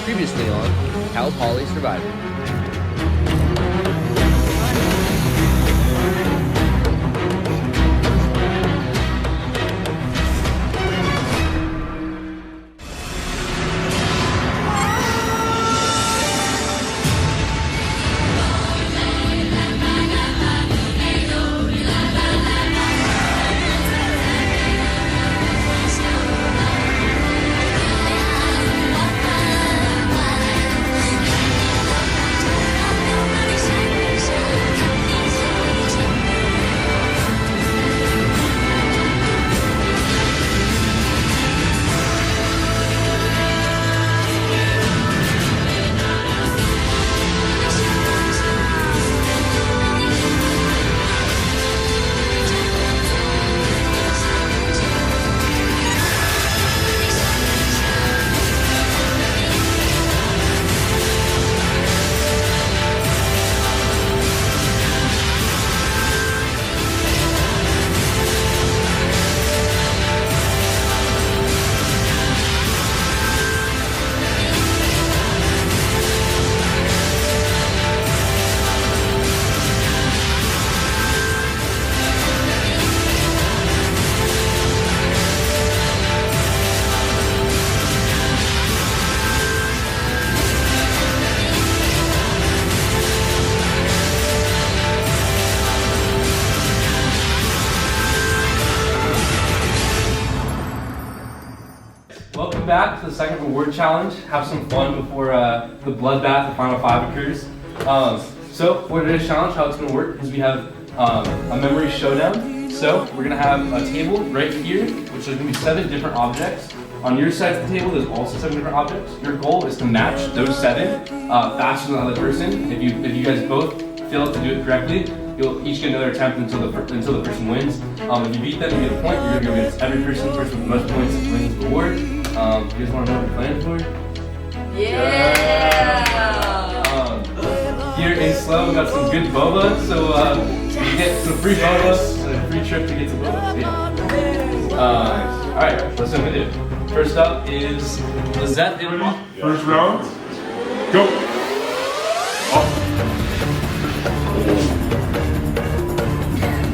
Previously on Cal Poly Survivor. Welcome back to the second reward challenge. Have some fun before the bloodbath, the final five occurs. So for today's challenge, how it's going to work is we have a memory showdown. So we're going to have a table right here, which is going to be 7 different objects. On your side of the table, there's also 7 different objects. Your goal is to match those 7 faster than the other person. If you guys both fail to do it correctly, you'll each get another attempt until the person wins. If you beat them, you get a point. You're going to go against every person. The person with the most points wins the award. You guys want to know what we're playing for? Yeah! Here in Slow, we got some good boba, so you get some free boba and a free trip to get to boba. Yeah. Alright, let's jump into it. First up is Lizette in First round. Go. Off.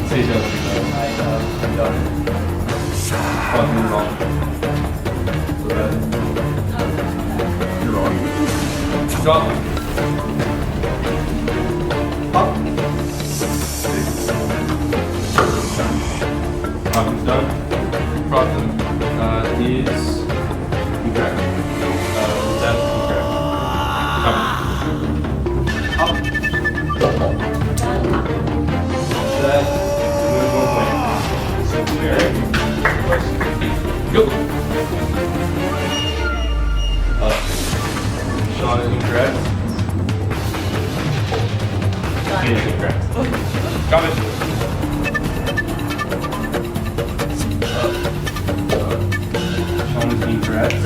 Say something. I'm done. Fucking wrong. You're on. Drop. Up. Problem's done. Problem is incorrect. That's incorrect. Up. That. Go. Sean is incorrect. He is incorrect. Got it. Sean is incorrect. And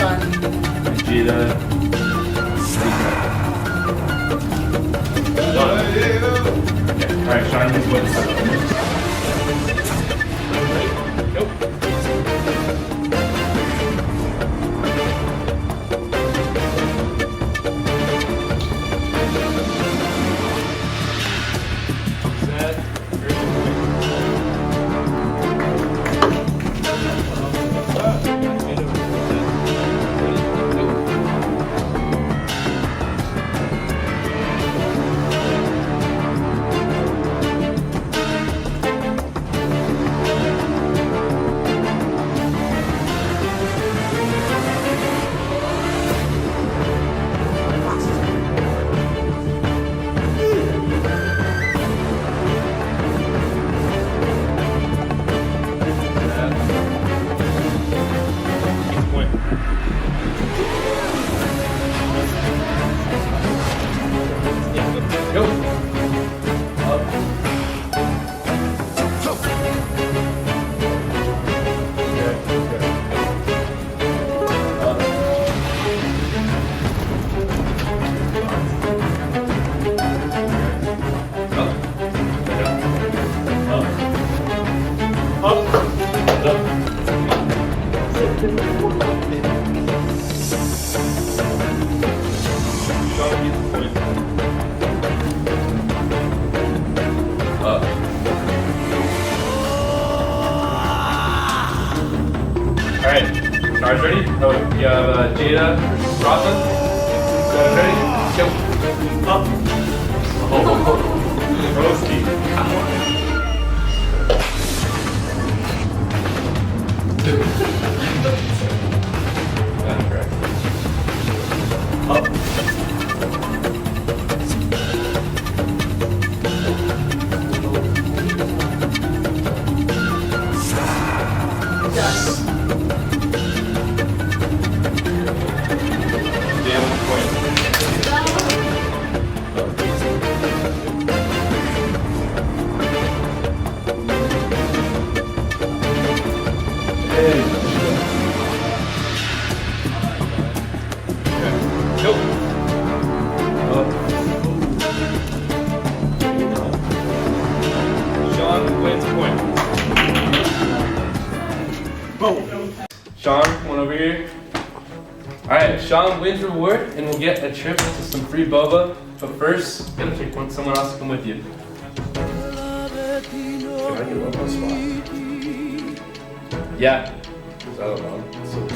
Jada is incorrect. Okay, alright, Sean is wins. Nope. have Jada versus Rosalind. Guys ready? Go. Up. Oh, roasty. That's correct. Up. Damn point. Nope. Sean wins a point. Boom. Sean, come on over here. Alright, Sean wins reward and we'll get a trip to some free boba. But first, gotta pick someone else to come with you. Can I get up on spot? Yeah. I don't know. So, you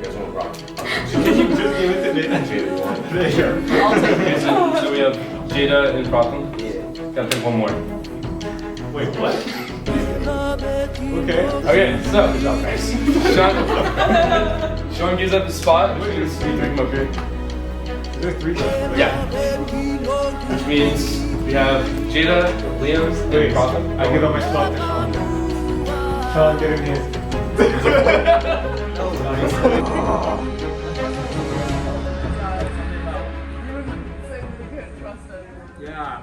guys want to rock? Can you just give it to Nathan? Jada, you want? There you go. Okay, so we have Jada and Rotham. Gotta pick one more. Wait, what? Okay. Okay, so Sean gives up the spot, which means we bring him up here. There's three. Yeah. Which means we have Jada, Liam, Wait, and Rotham. I give up my spot to Sean. Sean, get in here. Yeah.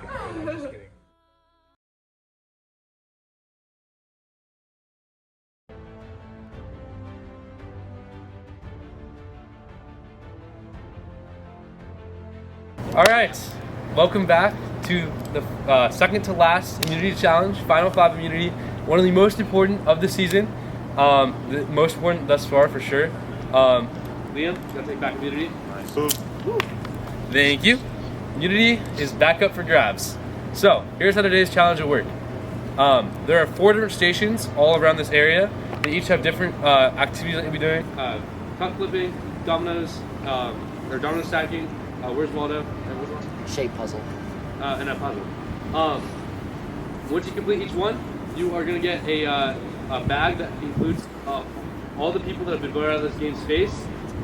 All right, welcome back to the second to last immunity challenge, Final 5 immunity, one of the most important of the season, the most important thus far for sure. Liam, gotta take back immunity. Thank you. Immunity is back up for grabs. So here's how today's challenge will work. There are 4 different stations all around this area. They each have different activities that you'll be doing. Cup flipping, dominoes, or domino stacking. Where's Waldo? Shape puzzle. And a puzzle. Once you complete each one, you are going to get a bag that includes all the people that have been voted out of this game's face.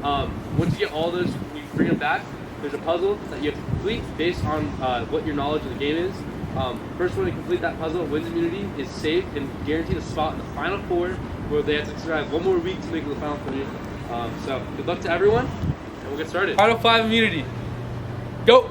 Once you get all those, you bring them back. There's a puzzle that you have to complete based on what your knowledge of the game is. First one to complete that puzzle wins immunity, is safe, and guaranteed a spot in the final 4, where they have to survive one more week to make it to the final 3. So good luck to everyone, and we'll get started. Final 5 immunity. Go!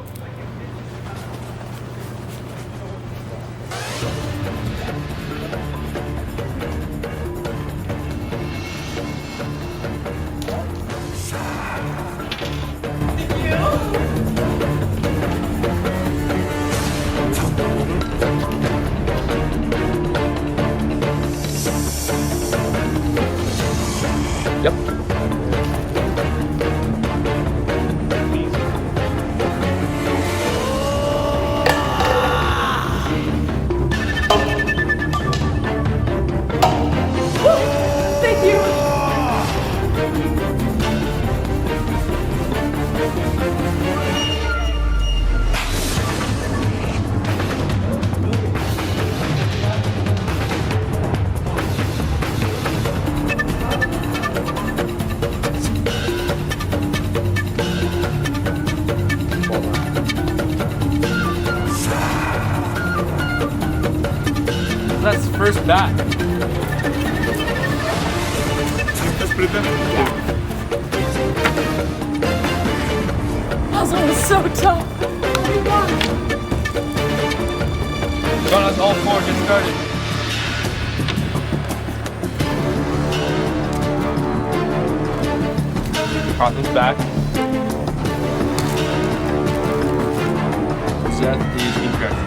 Yep. Thank you. That's first back. Let's put it down. Puzzle was so tough. John, that's all 4. Get started. Cotton's back. Seth is incorrect.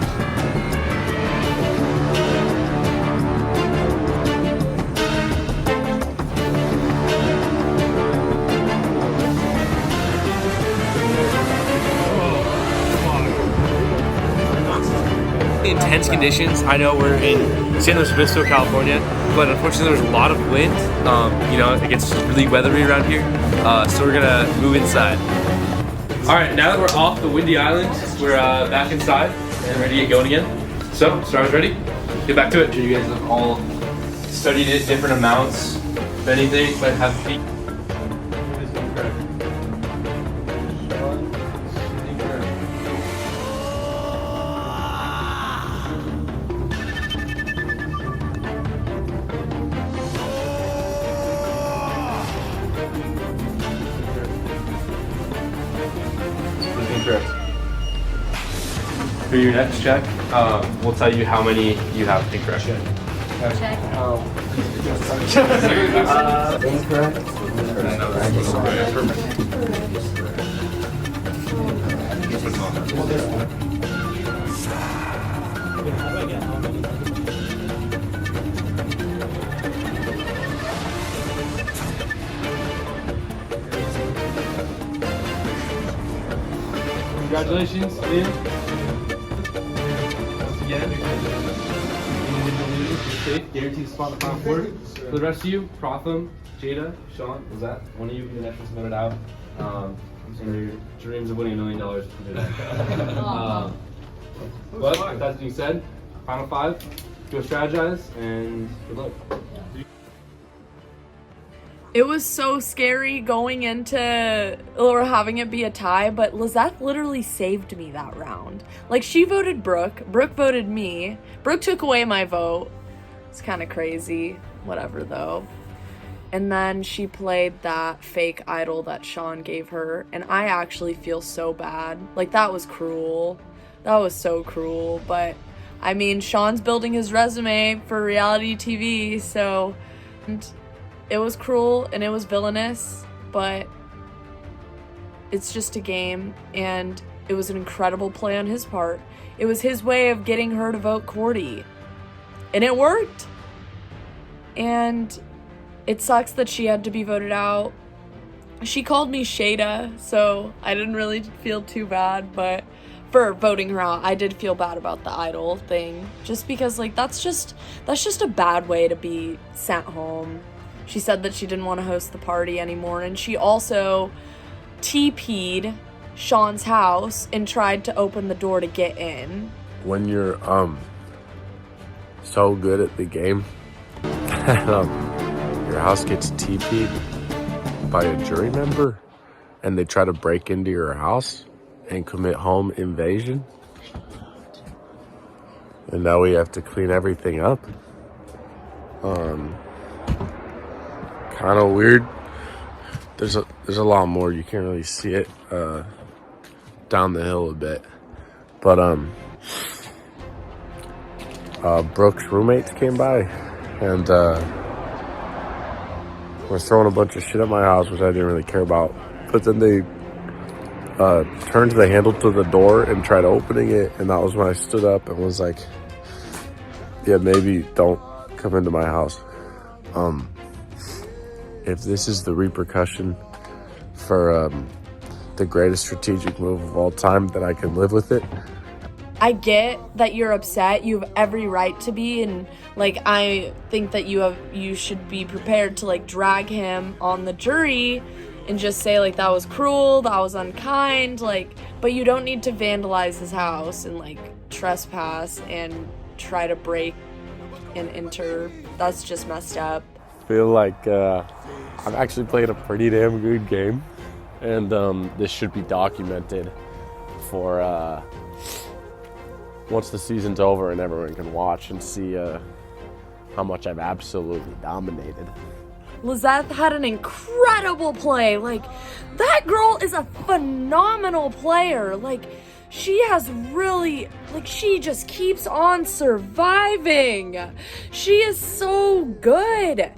intense conditions. I know we're in San Luis Obispo, California, but unfortunately there's a lot of wind. You know, it gets really weathery around here, so we're gonna move inside. All right, now that we're off the windy island, we're back inside and ready to get going again. So, Star's ready? Get back to it. You guys have all studied it, different amounts, if anything, but have peak. Correct. For your next check, we'll tell you how many you have incorrect. Check. Incorrect. Congratulations, Liam. Once again, you're safe, guaranteed spot in the final four. For the rest of you, Protham, Jada, Sean, was that one of you who actually voted out? And your dreams of winning $1 million. But with that being said, final five, go strategize, and good luck. It was so scary going into or having it be a tie, but Lizette literally saved me that round. Like, she voted Brooke voted me. Brooke took away my vote. It's kind of crazy. Whatever, though. And then she played that fake idol that Sean gave her, and I actually feel so bad. Like, that was cruel. That was so cruel, but I mean, Sean's building his resume for reality TV, so... And it was cruel and it was villainous, but it's just a game, and it was an incredible play on his part. It was his way of getting her to vote Cordy, and it worked. And it sucks that she had to be voted out. She called me Shada, so I didn't really feel too bad, but for voting her out, I did feel bad about the idol thing, just because, like, that's just a bad way to be sent home. She said that she didn't want to host the party anymore, and she also TP'd Sean's house and tried to open the door to get in. When you're so good at the game that your house gets TP'd by a jury member and they try to break into your house and commit home invasion, and now we have to clean everything up. Kind of weird. There's a lot more. You can't really see it down the hill a bit, but Brooke's roommates came by and were throwing a bunch of shit at my house, which I didn't really care about. But then they turned the handle to the door and tried opening it, and that was when I stood up and was like, yeah, maybe don't come into my house. If this is the repercussion for the greatest strategic move of all time, then I can live with it. I get that you're upset. You have every right to be, and like, I think that you should be prepared to like drag him on the jury and just say like that was cruel, that was unkind, like, but you don't need to vandalize his house and like trespass and try to break and enter. That's just messed up. I feel like I've actually played a pretty damn good game, and this should be documented for once the season's over and everyone can watch and see how much I've absolutely dominated. Lizette had an incredible play. Like, that girl is a phenomenal player. Like, she has really, like, she just keeps on surviving. She is so good.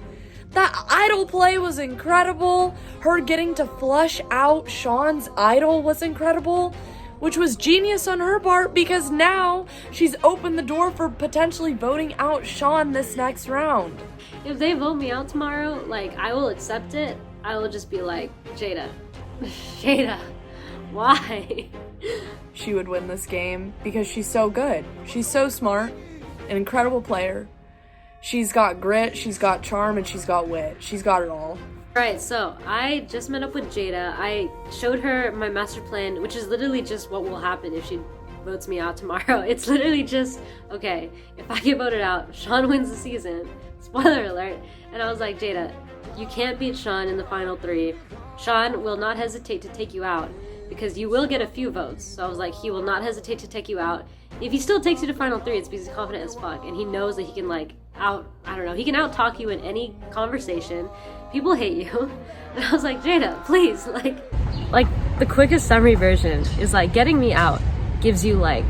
That idol play was incredible. Her getting to flush out Sean's idol was incredible, which was genius on her part, because now she's opened the door for potentially voting out Sean this next round. If they vote me out tomorrow, like, I will accept it. I will just be like, Jada, Why? She would win this game because she's so good. She's so smart, an incredible player. She's got grit, she's got charm, and she's got wit. She's got it all. Right, so I just met up with Jada. I showed her my master plan, which is literally just what will happen if she votes me out tomorrow. It's literally just, okay, if I get voted out, Sean wins the season. Spoiler alert. And I was like, Jada, you can't beat Sean in the final 3. Sean will not hesitate to take you out because you will get a few votes. So I was like, he will not hesitate to take you out. If he still takes you to final 3, it's because he's confident as fuck and he knows that he can he can out-talk you in any conversation. People hate you. And I was like, Jada, please, like the quickest summary version is like getting me out gives you like,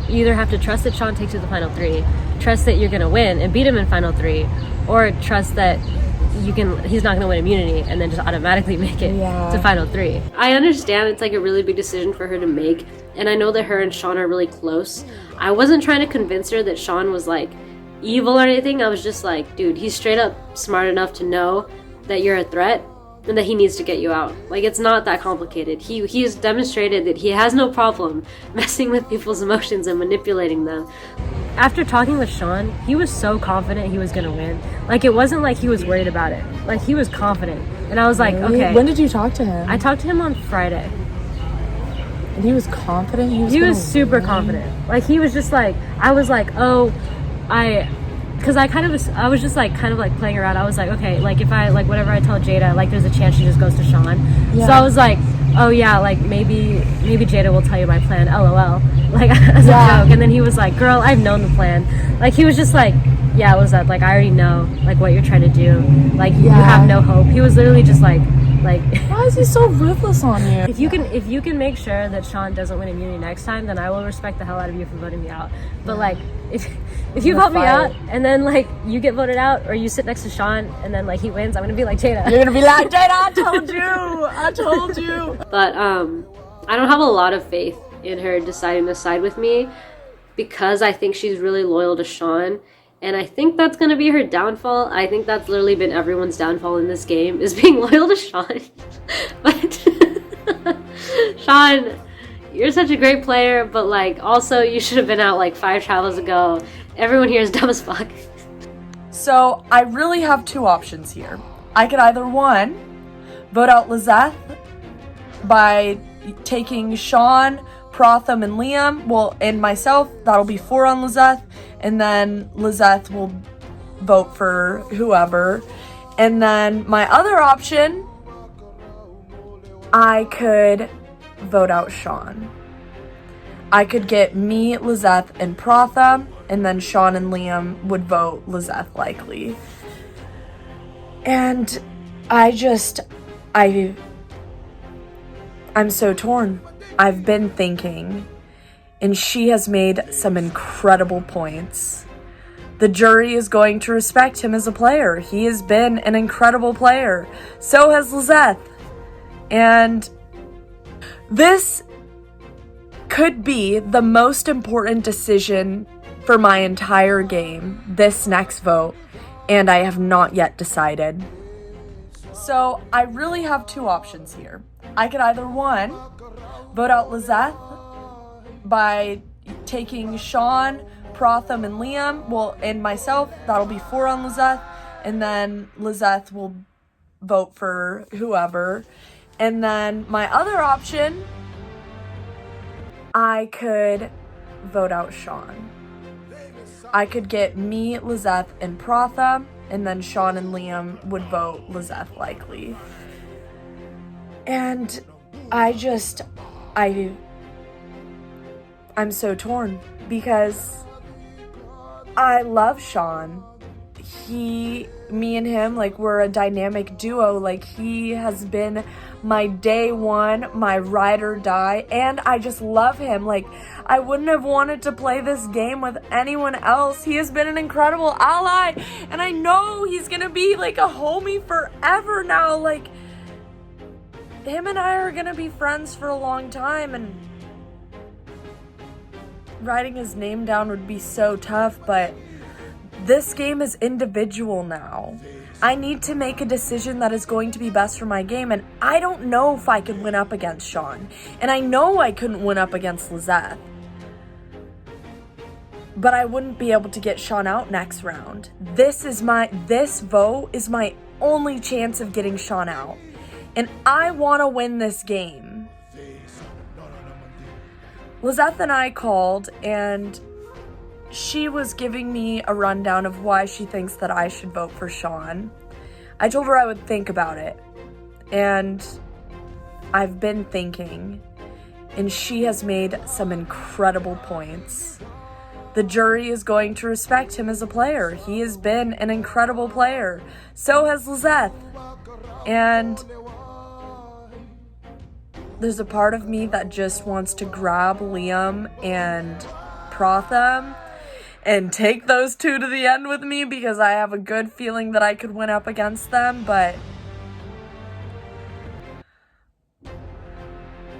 you either have to trust that Sean takes you to the final 3, trust that you're gonna win and beat him in final 3, or trust that he's not gonna win immunity and then just automatically make it to final 3. I understand it's like a really big decision for her to make, and I know that her and Sean are really close. I wasn't trying to convince her that Sean was like evil or anything. I was just like, dude, he's straight up smart enough to know that you're a threat and that he needs to get you out. Like, it's not that complicated. He has demonstrated that he has no problem messing with people's emotions and manipulating them. After talking with Sean, he was so confident he was gonna win. Like, it wasn't like he was worried about it. Like, he was confident. And I was like, okay. When did you talk to him? I talked to him on Friday. And he was confident? He was super confident. Like, he was just like, I was like, oh, because I was just like kind of like playing around. I was like, okay, like if I like whatever I tell Jada, like there's a chance she just goes to Sean. Yeah. So I was like, oh yeah, like maybe Jada will tell you my plan, LOL, like as a joke. And then he was like, girl, I've known the plan. Like he was just like, yeah, what was that? Like I already know like what you're trying to do. Like you have no hope. He was literally just like why is he so ruthless on you? If you can make sure that Sean doesn't win immunity next time, then I will respect the hell out of you for voting me out. But like if you vote me out and then like you get voted out or you sit next to Sean and then like he wins, I'm gonna be like, Jada. You're gonna be like, Jada, I told you. But I don't have a lot of faith in her deciding to side with me because I think she's really loyal to Sean. And I think that's going to be her downfall. I think that's literally been everyone's downfall in this game, is being loyal to Sean. But Sean, you're such a great player, but like also you should have been out like 5 travels ago. Everyone here is dumb as fuck. So I really have 2 options here. I could either 1, vote out Lizeth by taking Sean, Protham, and Liam, and myself. That'll be 4 on Lizeth. And then Lizeth will vote for whoever. And then my other option, I could vote out Sean. I could get me, Lizeth, and Protham, and then Sean and Liam would vote Lizeth likely. And I'm so torn. I've been thinking, and she has made some incredible points. The jury is going to respect him as a player. He has been an incredible player. So has Lizeth. And this could be the most important decision for my entire game, this next vote, and I have not yet decided. So I really have 2 options here. I could either 1, vote out Lizeth by taking Sean, Protham, and Liam, and myself. That'll be 4 on Lizeth, and then Lizeth will vote for whoever. And then my other option, I could vote out Sean. I could get me, Lizeth, and Protham, and then Sean and Liam would vote Lizeth likely. And I'm so torn because I love Sean. Me and him, like, we're a dynamic duo. Like, he has been my day one, my ride or die, and I just love him. Like, I wouldn't have wanted to play this game with anyone else. He has been an incredible ally, and I know he's gonna be like a homie forever now. Like, him and I are gonna be friends for a long time, and writing his name down would be so tough, but this game is individual now. I need to make a decision that is going to be best for my game, and I don't know if I could win up against Sean. And I know I couldn't win up against Lizette. But I wouldn't be able to get Sean out next round. This vote is my only chance of getting Sean out. And I want to win this game. Lizette and I called, and she was giving me a rundown of why she thinks that I should vote for Sean. I told her I would think about it. And I've been thinking. And she has made some incredible points. The jury is going to respect him as a player. He has been an incredible player. So has Lizette. And there's a part of me that just wants to grab Liam and Protham and take those two to the end with me because I have a good feeling that I could win up against them, but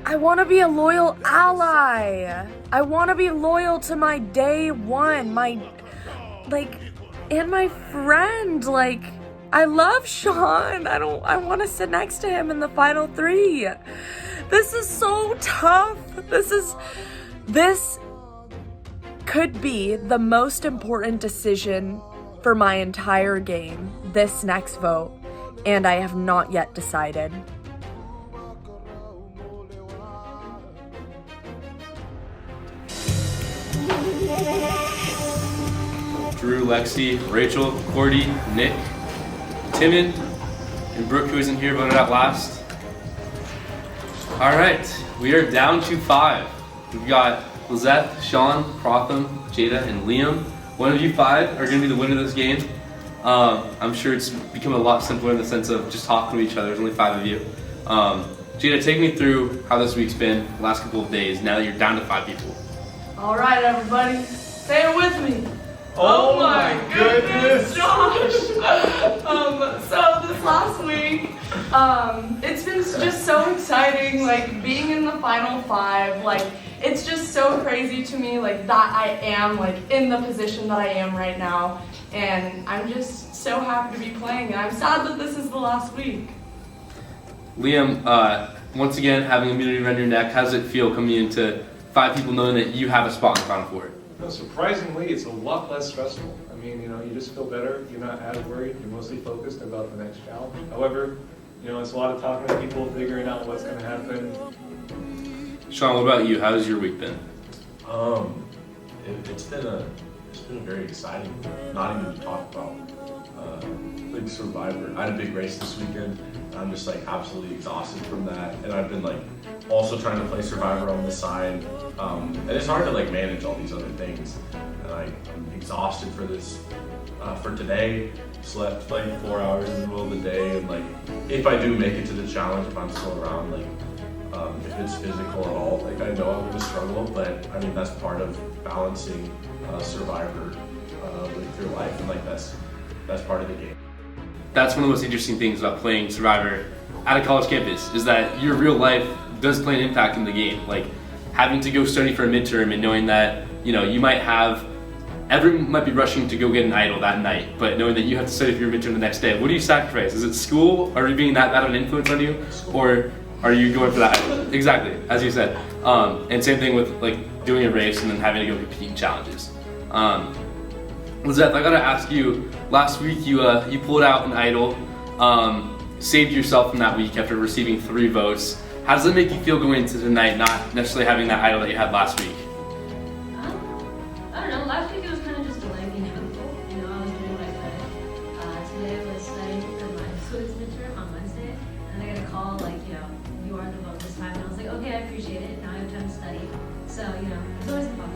I want to be a loyal ally. I want to be loyal to my day one, and my friend. I love Sean. I want to sit next to him in the final 3. This is so tough. This could be the most important decision for my entire game, this next vote, and I have not yet decided. Drew, Lexi, Rachel, Cordy, Nick, Timon, and Brooke, who isn't here, voted out last. All right, we are down to 5. We've got Lizette, Sean, Protham, Jada, and Liam. One of you 5 are going to be the winner of this game. I'm sure it's become a lot simpler in the sense of just talking to each other. There's only 5 of you. Jada, take me through how this week's been, the last couple of days, now that you're down to 5 people. All right, everybody, say it with me. Oh my goodness, Josh! So this last week, it's been just so exciting, being in the final 5, it's just so crazy to me, that I am, in the position that I am right now, and I'm just so happy to be playing, and I'm sad that this is the last week. Liam, once again, having immunity around your neck, how does it feel coming into 5 people knowing that you have a spot in the final 4? Surprisingly, it's a lot less stressful. I mean, you just feel better. You're not as worried. You're mostly focused about the next challenge. However, it's a lot of talking to people, figuring out what's going to happen. Sean, what about you? How has your week been? It's been a very exciting, not even to talk about. Big Survivor. I had a big race this weekend. I'm just absolutely exhausted from that, and I've been also trying to play Survivor on the side, and it's hard to manage all these other things. And I'm exhausted for this. For today, slept 4 hours in the middle of the day, and if I do make it to the challenge, if I'm still around, if it's physical at all, I know I'm gonna struggle, but I mean that's part of balancing Survivor with your life, and that's part of the game. That's one of the most interesting things about playing Survivor at a college campus, is that your real life does play an impact in the game. Having to go study for a midterm and knowing that, you might have, everyone might be rushing to go get an idol that night, but knowing that you have to study for your midterm the next day. What do you sacrifice? Is it school? Are you being that bad of an influence on you? Or are you going for that idol? Exactly, as you said. And same thing with doing a race and then having to go compete in challenges. Lizette, I gotta ask you, last week you pulled out an idol, saved yourself from that week after receiving 3 votes. How does it make you feel going into tonight, not necessarily having that idol that you had last week? I don't know, last week it was kind of just delaying being helpful. I was doing what I could. Today I was studying for my Swiss midterm on Wednesday, and I got a call you are the vote this time, and I was like, okay, I appreciate it, now I have time to study. So, it's always been fun.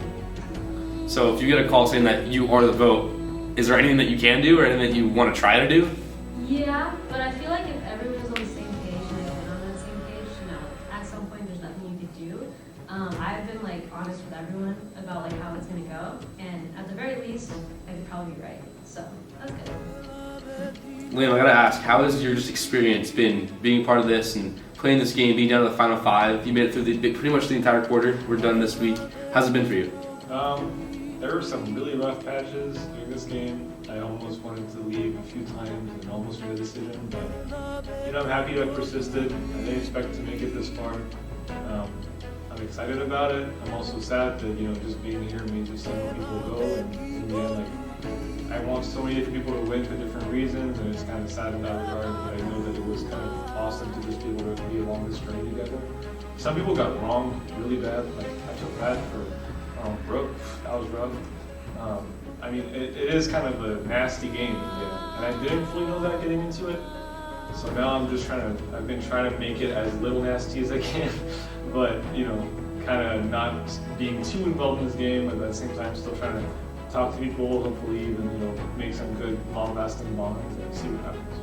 So if you get a call saying that you are the vote, is there anything that you can do or anything that you want to try to do? Yeah, but I feel if everyone was on the same page and everyone on that same page, at some point there's nothing you could do. I've been honest with everyone about how it's gonna go, and at the very least, I could probably be right. So that's good. Liam, I gotta ask, how has your experience been being part of this and playing this game, being down to the final 5? You made it through pretty much the entire quarter. We're done this week. How's it been for you? there were some really rough patches during this game. I almost wanted to leave a few times and almost made a decision, but you know, I'm happy to have persisted. I didn't expect to make it this far. I'm excited about it. I'm also sad that, you know, just being here means just letting people go, and in the end, like, I want so many different people to win for different reasons, and it's kind of sad in that regard, but I know that it was kind of awesome to just be able to be along this journey together. Some people got wronged really bad, like I feel bad for Brooke, that was rough. I mean, it is kind of a nasty game, and I didn't fully know that getting into it. So now I've been trying to make it as little nasty as I can, but, you know, kind of not being too involved in this game, but at the same time still trying to talk to people, hopefully even, you know, make some good long-lasting bonds and see what happens.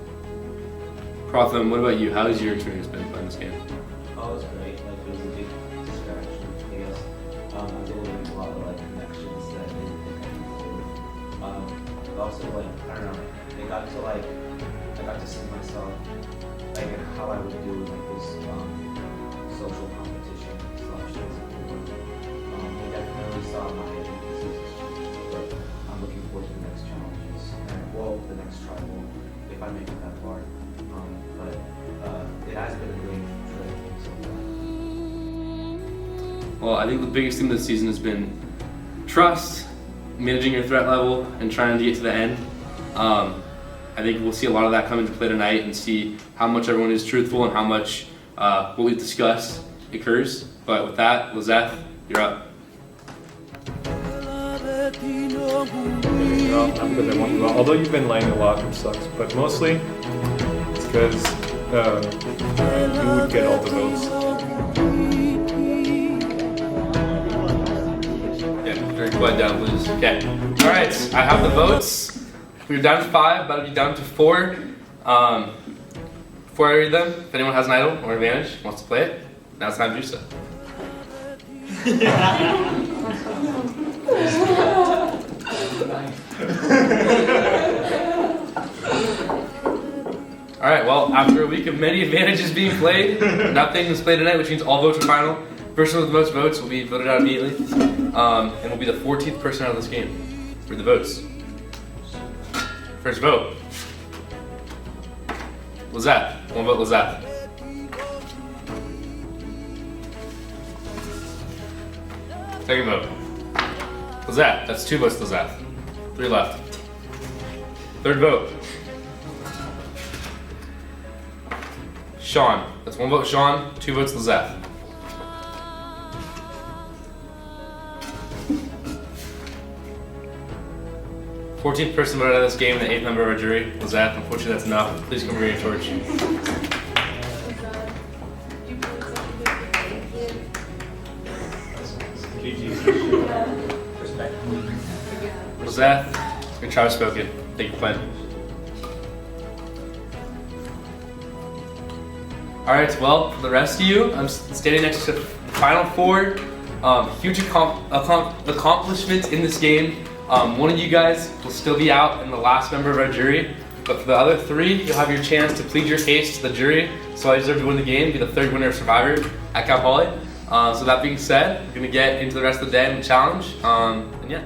Protham, what about you? How has your experience been playing this game? Oh, it was great. Like, it was a big distraction, I guess. I was able to make a lot of, like, connections that I didn't think I could do. But also, like, I don't know, I got to see myself, like, and how I would do, like, this social competition slash they definitely saw my weaknesses, but I'm looking forward to the next challenges, and, well, the next tribal, if I make it that far. But it has been a great trip so far. Well, I think the biggest thing this season has been trust, managing your threat level, and trying to get to the end. I think we'll see a lot of that come into play tonight and see how much everyone is truthful and how much what we've discussed occurs. But with that, Lizeth, you're up. Not because I want you well, although you've been laying a lot, which sucks, but mostly it's because you would get all the votes. Yeah, very quiet down, please. Okay. All right, I have the votes. We're down to 5, about to be down to 4. Before I read them, if anyone has an idol or advantage, wants to play it, now it's time to do so. All right, well, after a week of many advantages being played, nothing was played tonight, which means all votes are final. Person with the most votes will be voted out immediately, and will be the 14th person out of this game. Read the votes. First vote. Lizeth. One vote, Lizeth. Second vote. Lizeth. That's 2 votes, Lizeth. 3 left. Third vote. Sean. That's 1 vote, Sean. 2 votes, Lizeth. Fourteenth person voted out of this game, the 8th member of our jury, Lizeth. Unfortunately, that's enough. Please come bring your torch. Lizeth, good job spoken. Thank you, Clint. Alright, well, for the rest of you, I'm standing next to the final 4. Huge accomplishments in this game. One of you guys will still be out in the last member of our jury, but for the other 3, you'll have your chance to plead your case to the jury, so I deserve to win the game, be the 3rd winner of Survivor at Cal Poly. So that being said, we're going to get into the rest of the day and the challenge, and yeah.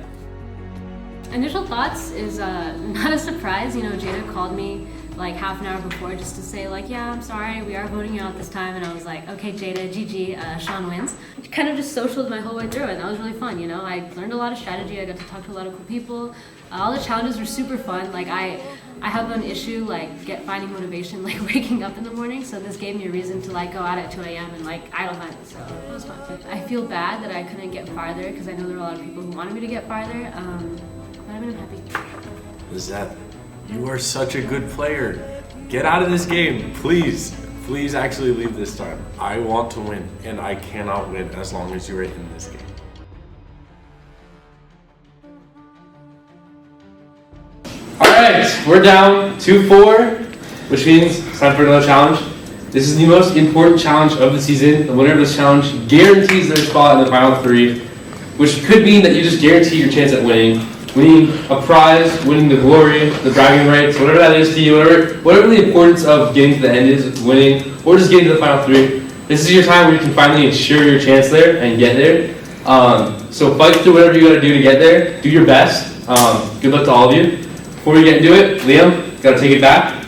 Initial thoughts is not a surprise. You know, Jada called me like half an hour before just to say like, yeah, I'm sorry, we are voting you out this time. And I was like, okay, Jada, GG, Sean wins. Kind of just socialed my whole way through it. And that was really fun, you know. I learned a lot of strategy. I got to talk to a lot of cool people. All the challenges were super fun. Like I have an issue like finding motivation like waking up in the morning. So this gave me a reason to like go out at 2 a.m. and like idle hunt. So it was fun. I feel bad that I couldn't get farther because I know there were a lot of people who wanted me to get farther. But I mean, I'm happy. Lizeth, you are such a good player. Get out of this game, please. Please actually leave this time. I want to win, and I cannot win as long as you're in this game. Alright, we're down 2-4, which means it's time for another challenge. This is the most important challenge of the season. The winner of this challenge guarantees their spot in the final 3, which could mean that you just guarantee your chance at winning a prize, winning the glory, the bragging rights, whatever that is to you, whatever the importance of getting to the end is, winning, or just getting to the final 3. This is your time where you can finally ensure your chance there and get there. So fight through whatever you gotta do to get there. Do your best. Good luck to all of you. Before we get into it, Liam, gotta take it back.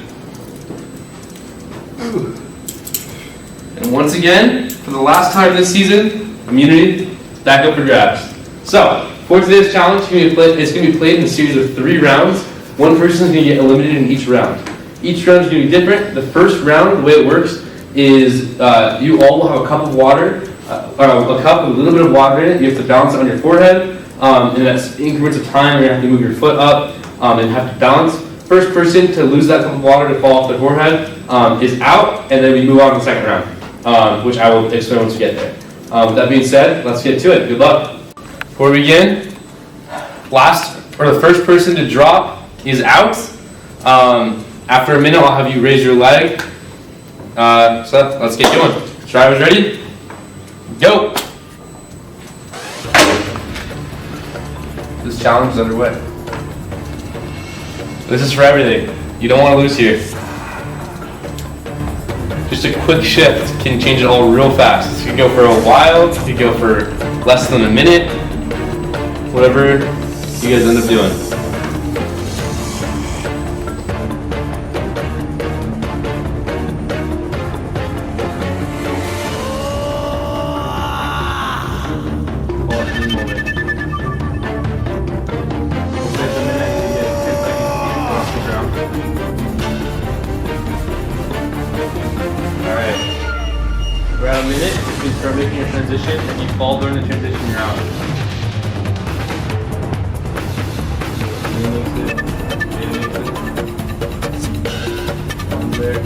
And once again, for the last time this season, immunity back up for grabs. So, for today's challenge, it's going to be played in a series of 3 rounds. One person is going to get eliminated in each round. Each round is going to be different. The first round, the way it works, is you all will have a cup of water, or a cup with a little bit of water in it. You have to balance it on your forehead, and that's increments of time. You're going to have to move your foot up and have to balance. First person to lose that cup of water to fall off their forehead is out, and then we move on to the second round, which I will explain once we get there. With that being said, let's get to it. Good luck. Before we begin, the first person to drop is out. After a minute, I'll have you raise your leg. So let's get going. Drivers ready? Go! This challenge is underway. This is for everything. You don't want to lose here. Just a quick shift can change it all real fast. You can go for a while, you can go for less than a minute, whatever you guys end up doing. Around a minute, if you start making a transition and you fall during the transition, you're out. One there.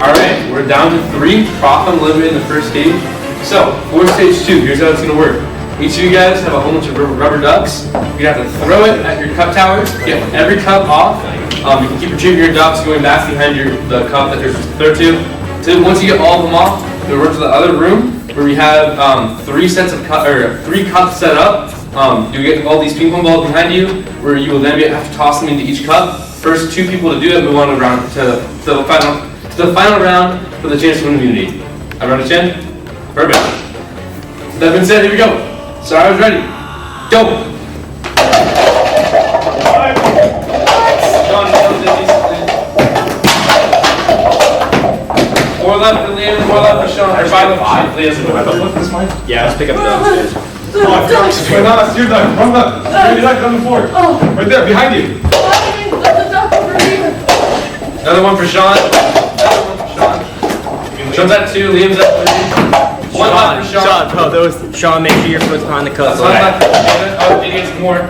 Alright, we're down to 3. Profit eliminated in the first stage. So, for stage 2, here's how it's going to work. Each of you guys have a whole bunch of rubber ducks. You're going to have to throw it at your cup towers, get every cup off. You can keep retrieving your ducks going back behind the cup that you're supposed to throw to. So once you get all of them off, you'll run to the other room where we have 3 cups set up. You get all these ping pong balls behind you, where you will then have to toss them into each cup. First 2 people to do it move on to the final round for the chance to win immunity. Everyone understand? Perfect. That being said, here we go. So I was ready. Go. More left for Liam, more left for Sean. Or 5 This mic? Yeah, let's pick up downstairs. Oh, I forgot. Wait, no, that's your duck. Wrong duck. Your duck on the floor. Right there, behind you. Another one for Sean. Sean's at 2, Liam's at 3. One left for Sean. Sean, make sure your foot's behind the cup. One left for Jada. Oh, he gets more.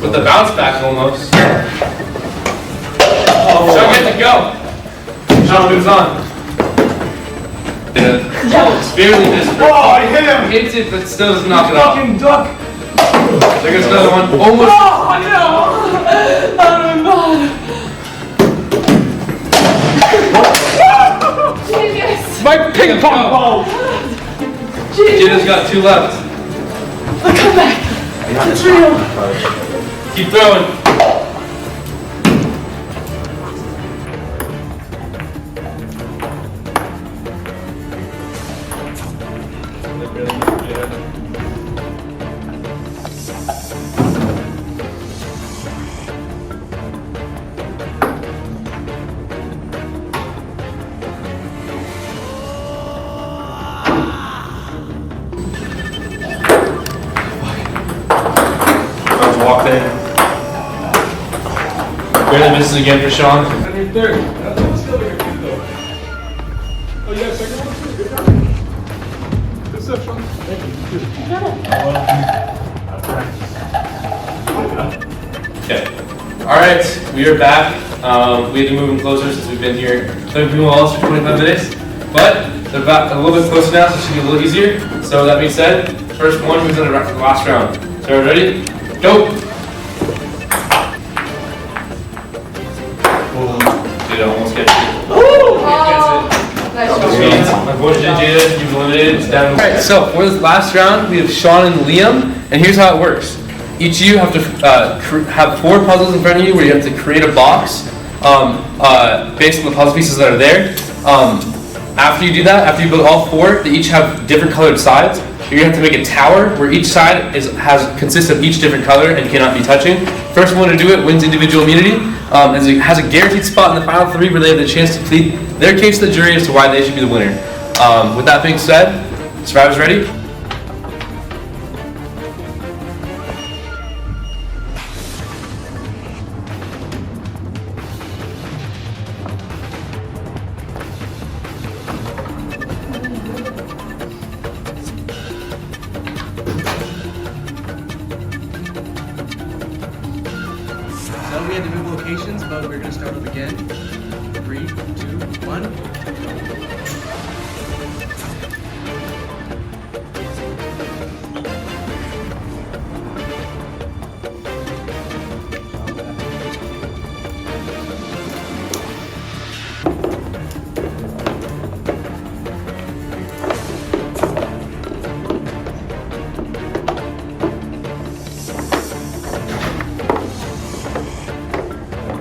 With the bounce back almost. Sean gets to go. Sean moves on. It's barely missed. Oh, I hit him. Hits it, but still doesn't knock it off. Fucking duck. There goes another one. Almost. Oh no! Oh my god! Genius! My ping pong ball. Jada's got 2 left. Look, come back! It's real! Keep throwing. Walked in. Barely misses again for Sean. And your third. That's still very good though. Oh, you got a second one? Good job. Good stuff, Sean. Thank you. You got it. I practiced. Okay. All right, we are back. We had to move them closer since we've been here. So we've been with us for 25 minutes, but they're back a little bit closer now, so it should be a little easier. So that being said, first one moves on to the last round. So are you ready? Go. Jada almost gets it. Unfortunately, Jada, you've eliminated. It's down. All right. So for this last round, we have Sean and Liam, and here's how it works. Each of you have to have 4 puzzles in front of you where you have to create a box based on the puzzle pieces that are there. After you do that, after you build all 4, they each have different colored sides. You're gonna have to make a tower where each side consists of each different color and cannot be touching. First one to do it wins individual immunity. As it has a guaranteed spot in the final 3 where they have the chance to plead their case to the jury as to why they should be the winner. With that being said, survivors ready? So we had to move locations, but we're gonna start up again. 3, 2, 1.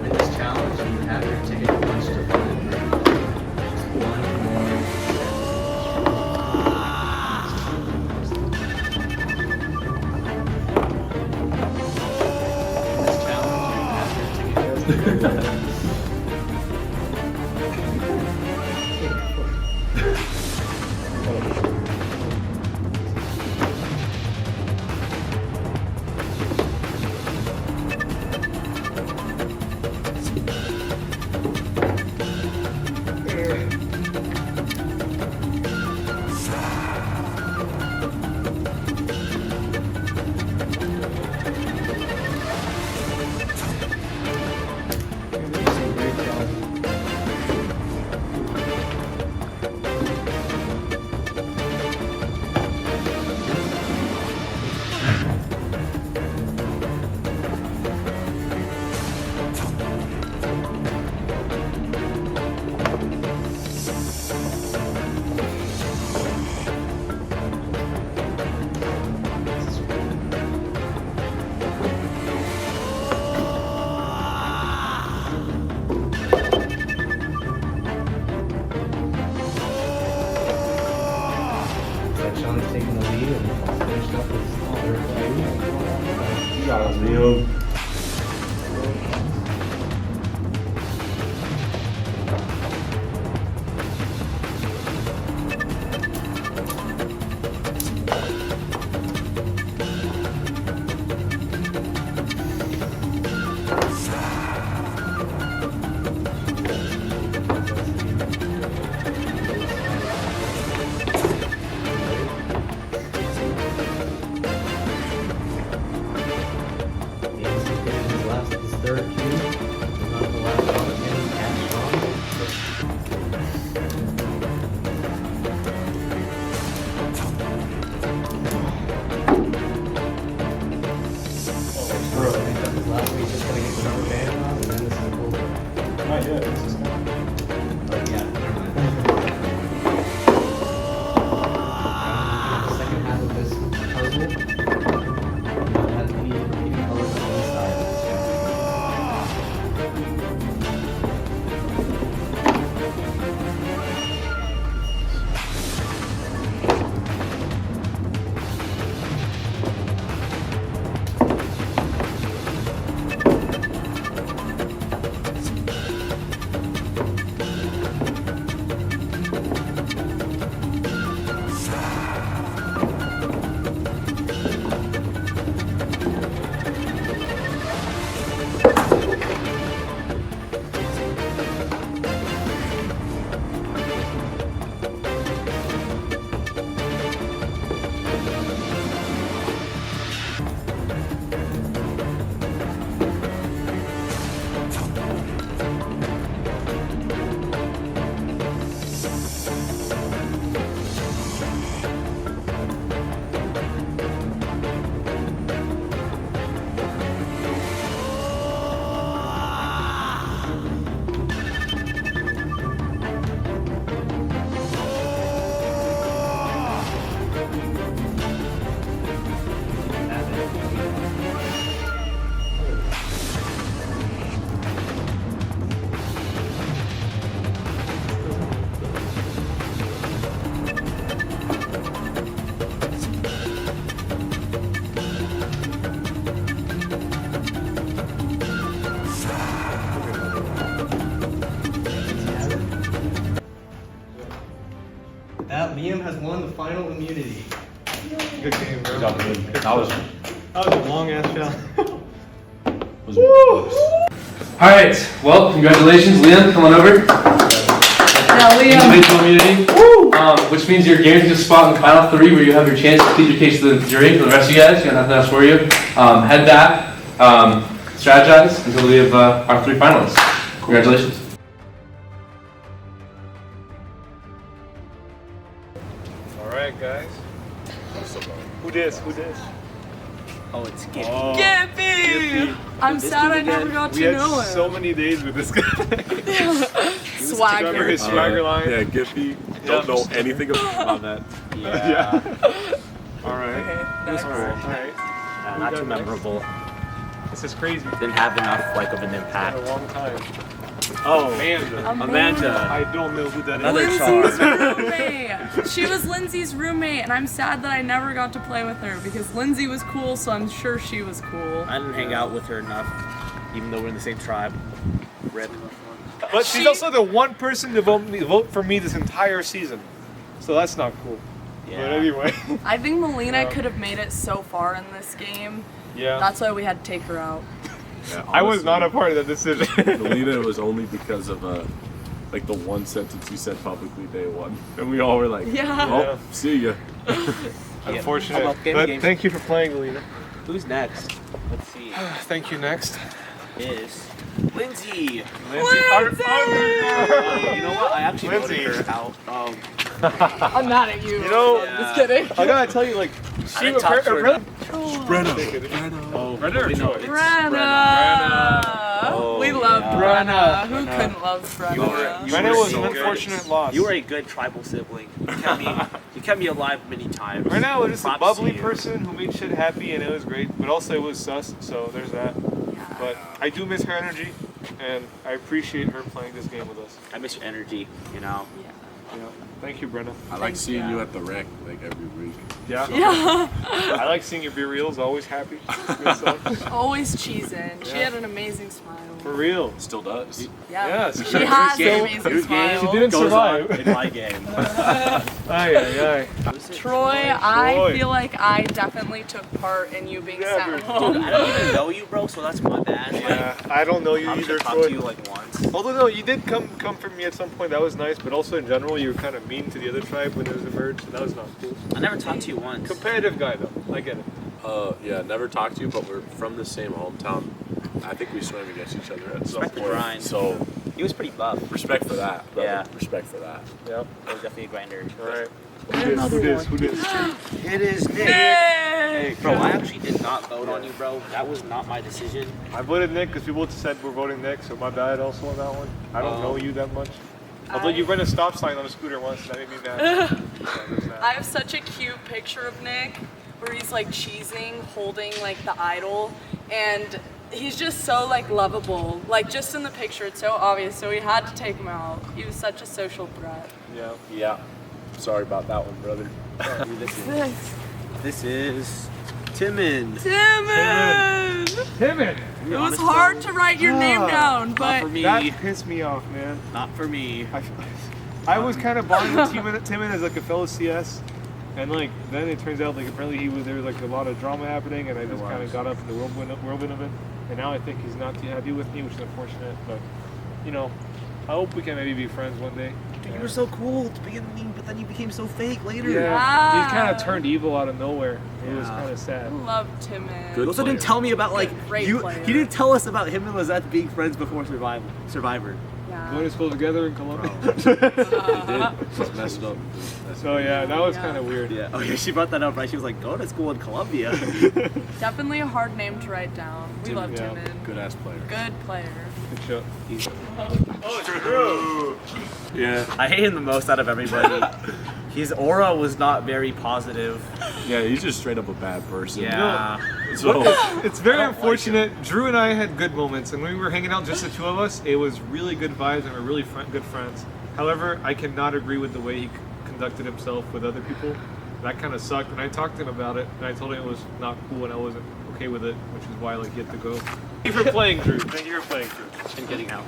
In this challenge, you have your ticket points to one more. In this challenge, you have your ticket. Sean's taking the lead and finished up with third place. You got us, Leo. final immunity. Good game, bro. Good job, dude. That was a long ass challenge. All right. Well, congratulations, Liam. Come on over. Individual immunity. Which means you're guaranteed a spot in the final 3 where you have your chance to plead your case to the jury. For the rest of you guys, you got nothing else for you. Head back, strategize until we have our 3 finalists. Congratulations. All right, guys. Who this? Oh, it's Gippy. Gippy! I'm sad I never got We to had know him. so many days with this guy. Remember Swagger. his swagger line? Yeah, Gippy. Don't know anything about that. Yeah. All right. Okay, next. All right. Not too memorable. This is crazy. Didn't have enough like of an Had impact. a long time. Oh, Amanda. I don't know who that is. Another Lindsay's charm. roommate. She was Lindsay's roommate, and I'm sad that I never got to play with her because Lindsay was cool, so I'm sure she was cool. I didn't hang out with her enough, even though we're in the same tribe. Rip. But she's also the one person to vote for me this entire season. So that's not cool. Yeah. But anyway. I think Melina could have made it so far in this game. Yeah. That's why we had to take her out. Yeah, I was not a part of that decision. Melina was only because of like the one sentence you said publicly day 1, and we all were like, Yeah. "Oh, Yeah. see ya." Unfortunate. Well, But game. thank you for playing, Melina. Who's next? Let's see. Thank you. Next. Is Lindsay. Lindsay! You know what? I actually Lindsay. voted her out. I'm mad at you. You know, Just kidding. I gotta tell you, like, she didn't talk to her really. Oh, Brenna or we know Troy? it's Brenna. We loved yeah. Brenna. Who Brenna. couldn't love Brenna? You were Brenna was so an good. unfortunate loss. You were a good tribal sibling. You kept me alive many times. Brenna was just a Props bubbly to you. person who made shit happy, and it was great. But also, it was sus, so there's that. But I do miss her energy, and I appreciate her playing this game with us. I miss your energy, you know. Yeah. Thank you, Brenna. I like seeing you at the rec like every week. Yeah. Yeah. I like seeing your Be Reals, always happy. Good stuff. Always cheesing. She Yeah. had an amazing smile. For real. Still does. Yeah. Yes. She has an Game. amazing Your smile. game She didn't goes survive. on in my game. Aye. Troy, I Troy. feel like I definitely took part in you being Never. sent home. Dude, I don't even know you, bro, so that's my bad. Yeah, I don't know you I'm either, just talk Troy. to you like once. Although no, you did come for me at some point. That was nice, but also in general, you were kind of mean to the other tribe when it was emerged. So that was not cool. I never talked to you once. Competitive guy though, I get it. Yeah, never talked to you, but we're from the same hometown. I think we swam against each other at some Respect the point. grind. So He was pretty buff. respect for that. Brother. Yeah. Respect for that. Yep. He was definitely a grinder. All right. Who dis? It is Nick. Yay! Bro, I actually did not vote on you, bro. That was not my decision. I voted Nick because people said we're voting Nick, so my bad also on that one. I don't know you that much. Although you ran a stop sign on a scooter once, that made me mad. I have such a cute picture of Nick where he's like cheesing, holding like the idol, and he's just so like lovable. Like just in the picture, it's so obvious. So we had to take him out. He was such a social threat. Yeah. Yeah. Sorry about that one, brother. This is Timon. Timon! It was hard to write your name down, Not but for me. That pissed me off, man. Not for me. I was kind of bonding with Timon as like a fellow CS, and like then it turns out like apparently there was like a lot of drama happening, and I just kind of got up in the whirlwind of it, and now I think he's not too happy with me, which is unfortunate. But you know, I hope we can maybe be friends one day. Dude, you were so cool at the beginning, but then you became so fake later. Yeah, he kind of turned evil out of nowhere. It was Yeah. kind of sad. love Timon. Good You also didn't player. tell me about like Great you. player. He didn't tell us about him and Lizette being friends before Survivor. Going to school together in Colombia. Just messed up. So yeah, that was kind of weird. Yeah. Oh yeah, she brought that up, right? She was like, going to school in Colombia. Definitely a hard name to write down. We love yeah. Timon. Good ass player. Good player. Good shot. Yeah. I hate him the most out of everybody. His aura was not very positive. Yeah, he's just straight up a bad person. Yeah. So It's very unfortunate. Drew and I had good moments, and when we were hanging out, just the two of us, it was really good vibes, and we're really good friends. However, I cannot agree with the way he conducted himself with other people. that kind of sucked. And I talked to him about it, and I told him it was not cool, and I wasn't okay with it, which is why like he had to go. Thank you for playing, Drew. Thank you for playing, Drew, and getting out.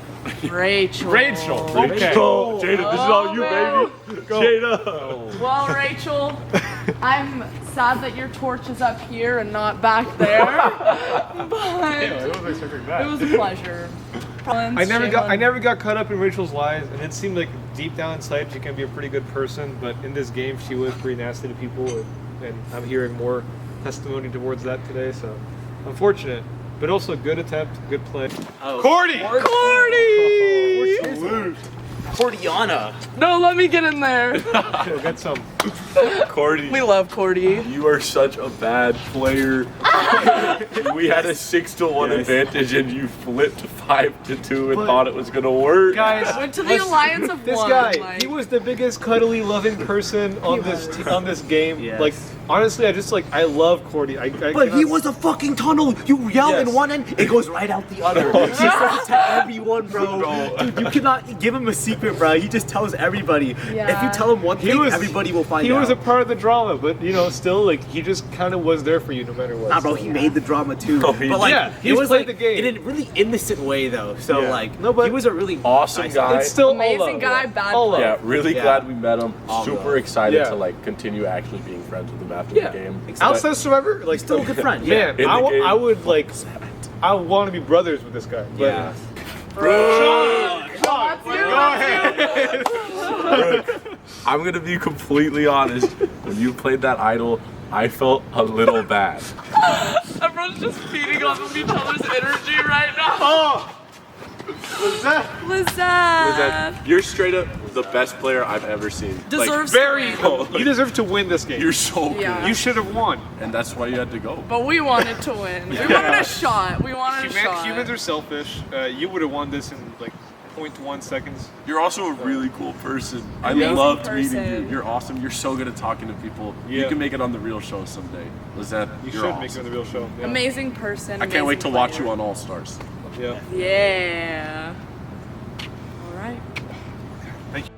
Rachel. Rachel. Okay. Oh, Jada, this is all you, man. baby. Jada. Well, Rachel, I'm sad that your torch is up here and not back there. But it was a pleasure. I never got caught up in Rachel's lies, and it seemed like deep down inside she can be a pretty good person, but in this game she was pretty nasty to people, and I'm hearing more testimony towards that today, so unfortunate. But also good attempt, good play. Cordy! Cordiana. No, let me get in there. Got some. Cordy. We love Cordy. You are such a bad player. We had a 6-1 advantage and you flipped 5-2 and thought it was gonna work. Guys, Went to the alliance of this one. guy, like- he was the biggest cuddly, loving person on this game. Yes. Like, honestly, I love Cordy. But he was a fucking tunnel. You yell in one end, it goes right out the other. He says to everyone, bro. Dude, you cannot give him a secret, bro. He just tells everybody. Yeah. If you tell him one thing, everybody will find out. He was a part of the drama, but still, like, he just kind of was there for you no matter what. Nah, bro, he made the drama too. Oh, he but like, did. it was played like the game. in a really innocent way though. So Yeah. like, No, but he was a really awesome nice guy. It's still Amazing all love. guy, bad All love. Yeah, really Yeah. glad we met him. All Super love. excited Yeah. to like continue actually being friends with him after Yeah. the game. Outside Survivor, like, still a good friend. Man, Yeah. In the game. I would like, I want to be brothers with this guy. But Yeah. Sean, go ahead. I'm gonna be completely honest. When you played that idol, I felt a little bad. Everyone's just feeding off of each other's energy right now. Oh, was that? Lizette. You're straight up the best player I've ever seen. Deserves Very to win. cool. You deserve to win this game. You're so good. Yeah. You should have won. And that's why you had to go. But we wanted to win. We wanted a shot. We wanted a shot. Humans are selfish. You would have won this in like 0.1 seconds. You're also a really cool person. I Amazing loved meeting person. you. You're awesome. You're so good at talking to people. You Yeah. can make it on the real show someday. Lizette, You you're should awesome. make it on the real show. Yeah. Amazing person. I can't wait to amazing watch player. you on All Stars. Yeah. Yeah. All right. Thank you.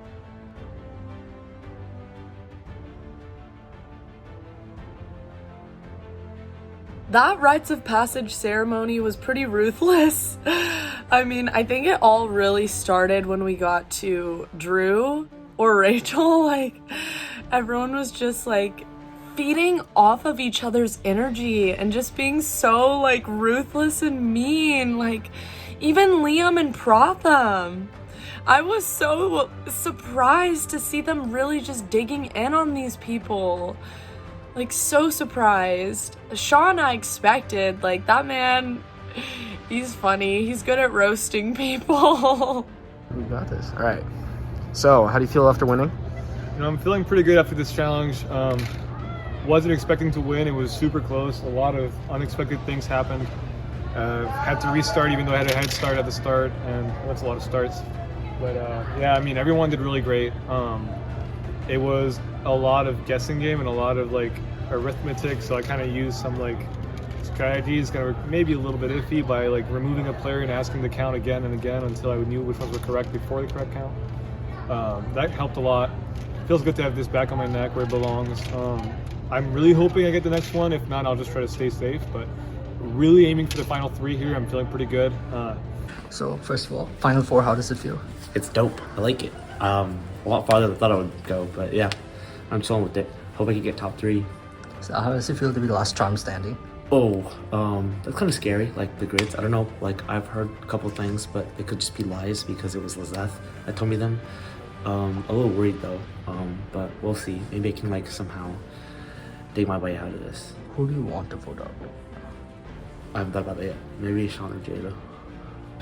That rites of passage ceremony was pretty ruthless. I mean, I think it all really started when we got to Drew or Rachel. Like, everyone was just like feeding off of each other's energy and just being so like ruthless and mean. Like, even Liam and Protham. I was so surprised to see them really just digging in on these people. Like, so surprised. Sean, I expected. Like, that man, he's funny. He's good at roasting people. We got this. All right. So, how do you feel after winning? I'm feeling pretty good after this challenge. Wasn't expecting to win. It was super close. A lot of unexpected things happened. Had to restart even though I had a head start at the start, and that's a lot of starts. But yeah, I mean, everyone did really great. It was a lot of guessing game and a lot of like arithmetic, so I kind of used some like strategies, kind of maybe a little bit iffy, by like removing a player and asking to count again and again until I knew which ones were correct before the correct count. That helped a lot. Feels good to have this back on my neck where it belongs. I'm really hoping I get the next one. If not, I'll just try to stay safe, but really aiming for the final 3 here. I'm feeling pretty good. So, first of all, Final Four, how does it feel? It's dope. I like it. A lot farther than I thought I would go, but yeah, I'm chilling with it. Hope I can get top 3. So, how does it feel to be the last charm standing? Oh, that's kind of scary, like the grids. I don't know, like I've heard a couple things, but it could just be lies because it was Lizeth that told me them. A little worried though, but we'll see. Maybe I can like somehow dig my way out of this. Who do you want to vote out? I haven't thought about it yet. Maybe Sean or Jada.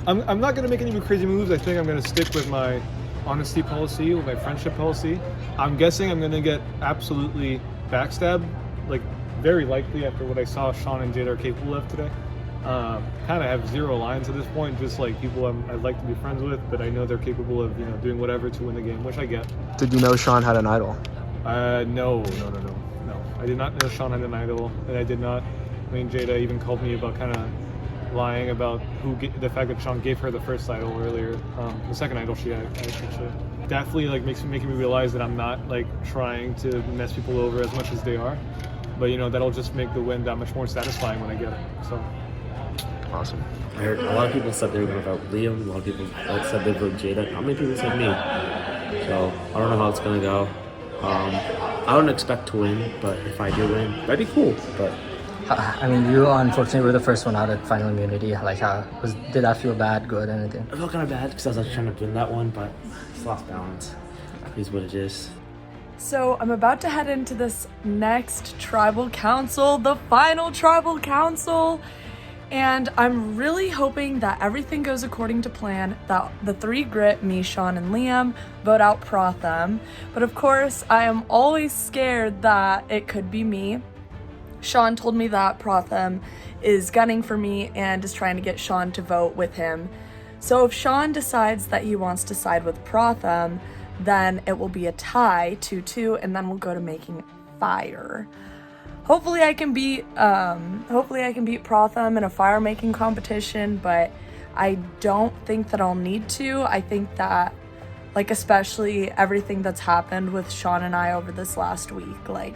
I'm not going to make any crazy moves. I think I'm going to stick with my honesty policy, with my friendship policy. I'm guessing I'm going to get absolutely backstabbed, like very likely after what I saw Sean and Jada are capable of today. Kind of have 0 lines at this point, just like people I'd like to be friends with, but I know they're capable of doing whatever to win the game, which I get. Did you know Sean had an idol? No. I did not know Sean had an idol, and I did not. I mean, Jada even called me about kind of lying about the fact that Sean gave her the first idol earlier, the second idol she had, I should say. definitely like making me realize that I'm not like trying to mess people over as much as they are. But you know, that'll just make the win that much more satisfying when I get it. So Awesome. I heard a lot of people said they were going to vote Liam. A lot of people said they'd vote Jada. Not many people said me. So I don't know how it's going to go. I don't expect to win, but if I do win, that'd be cool. But I mean, you unfortunately were the first one out at final immunity. Like, did that feel bad, good, anything? I felt kind of bad because I was like, trying to win that one, but it's lost balance. It is what it is. So I'm about to head into this next tribal council, the final tribal council. And I'm really hoping that everything goes according to plan, that the 3 grit, me, Sean, and Liam, vote out Protham. But of course, I am always scared that it could be me. Sean told me that Protham is gunning for me and is trying to get Sean to vote with him. So if Sean decides that he wants to side with Protham, then it will be a tie, 2-2, and then we'll go to making fire. Hopefully I can beat Protham in a fire making competition, but I don't think that I'll need to. I think that, like, especially everything that's happened with Sean and I over this last week, like,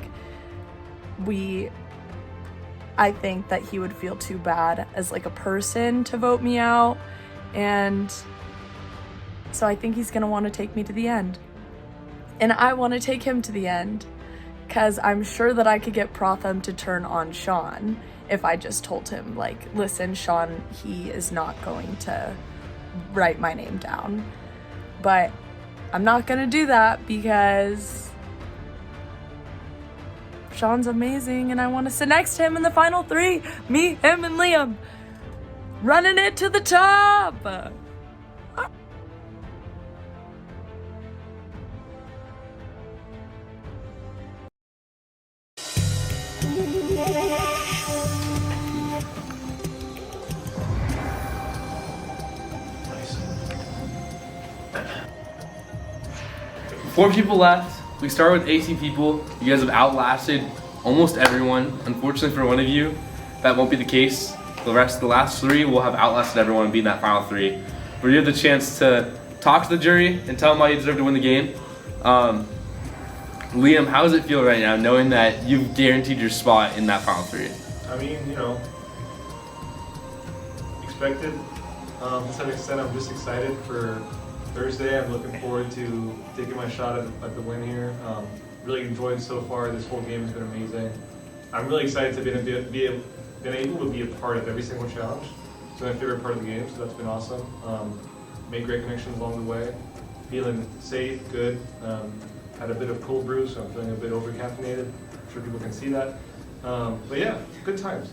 I think that he would feel too bad as like a person to vote me out, and so I think he's gonna want to take me to the end, and I want to take him to the end. Because I'm sure that I could get Protham to turn on Sean if I just told him, like, listen, Sean, he is not going to write my name down. But I'm not going to do that because Sean's amazing and I want to sit next to him in the final 3. Me, him, and Liam. Running it to the top! Four people left. We started with 18 people. You guys have outlasted almost everyone. Unfortunately for one of you, that won't be the case. The last 3 will have outlasted everyone and be in that final 3. But you have the chance to talk to the jury and tell them why you deserve to win the game. Liam, how does it feel right now knowing that you've guaranteed your spot in that final 3? I mean, you know, expected. To some extent, I'm just excited for Thursday. I'm looking forward to taking my shot at the win here. Really enjoyed so far. This whole game has been amazing. I'm really excited to been able to be a part of every single challenge. It's my favorite part of the game, so that's been awesome. Made great connections along the way. Feeling safe, good. Had a bit of cold brew, so I'm feeling a bit over-caffeinated. I'm sure people can see that. But yeah, good times.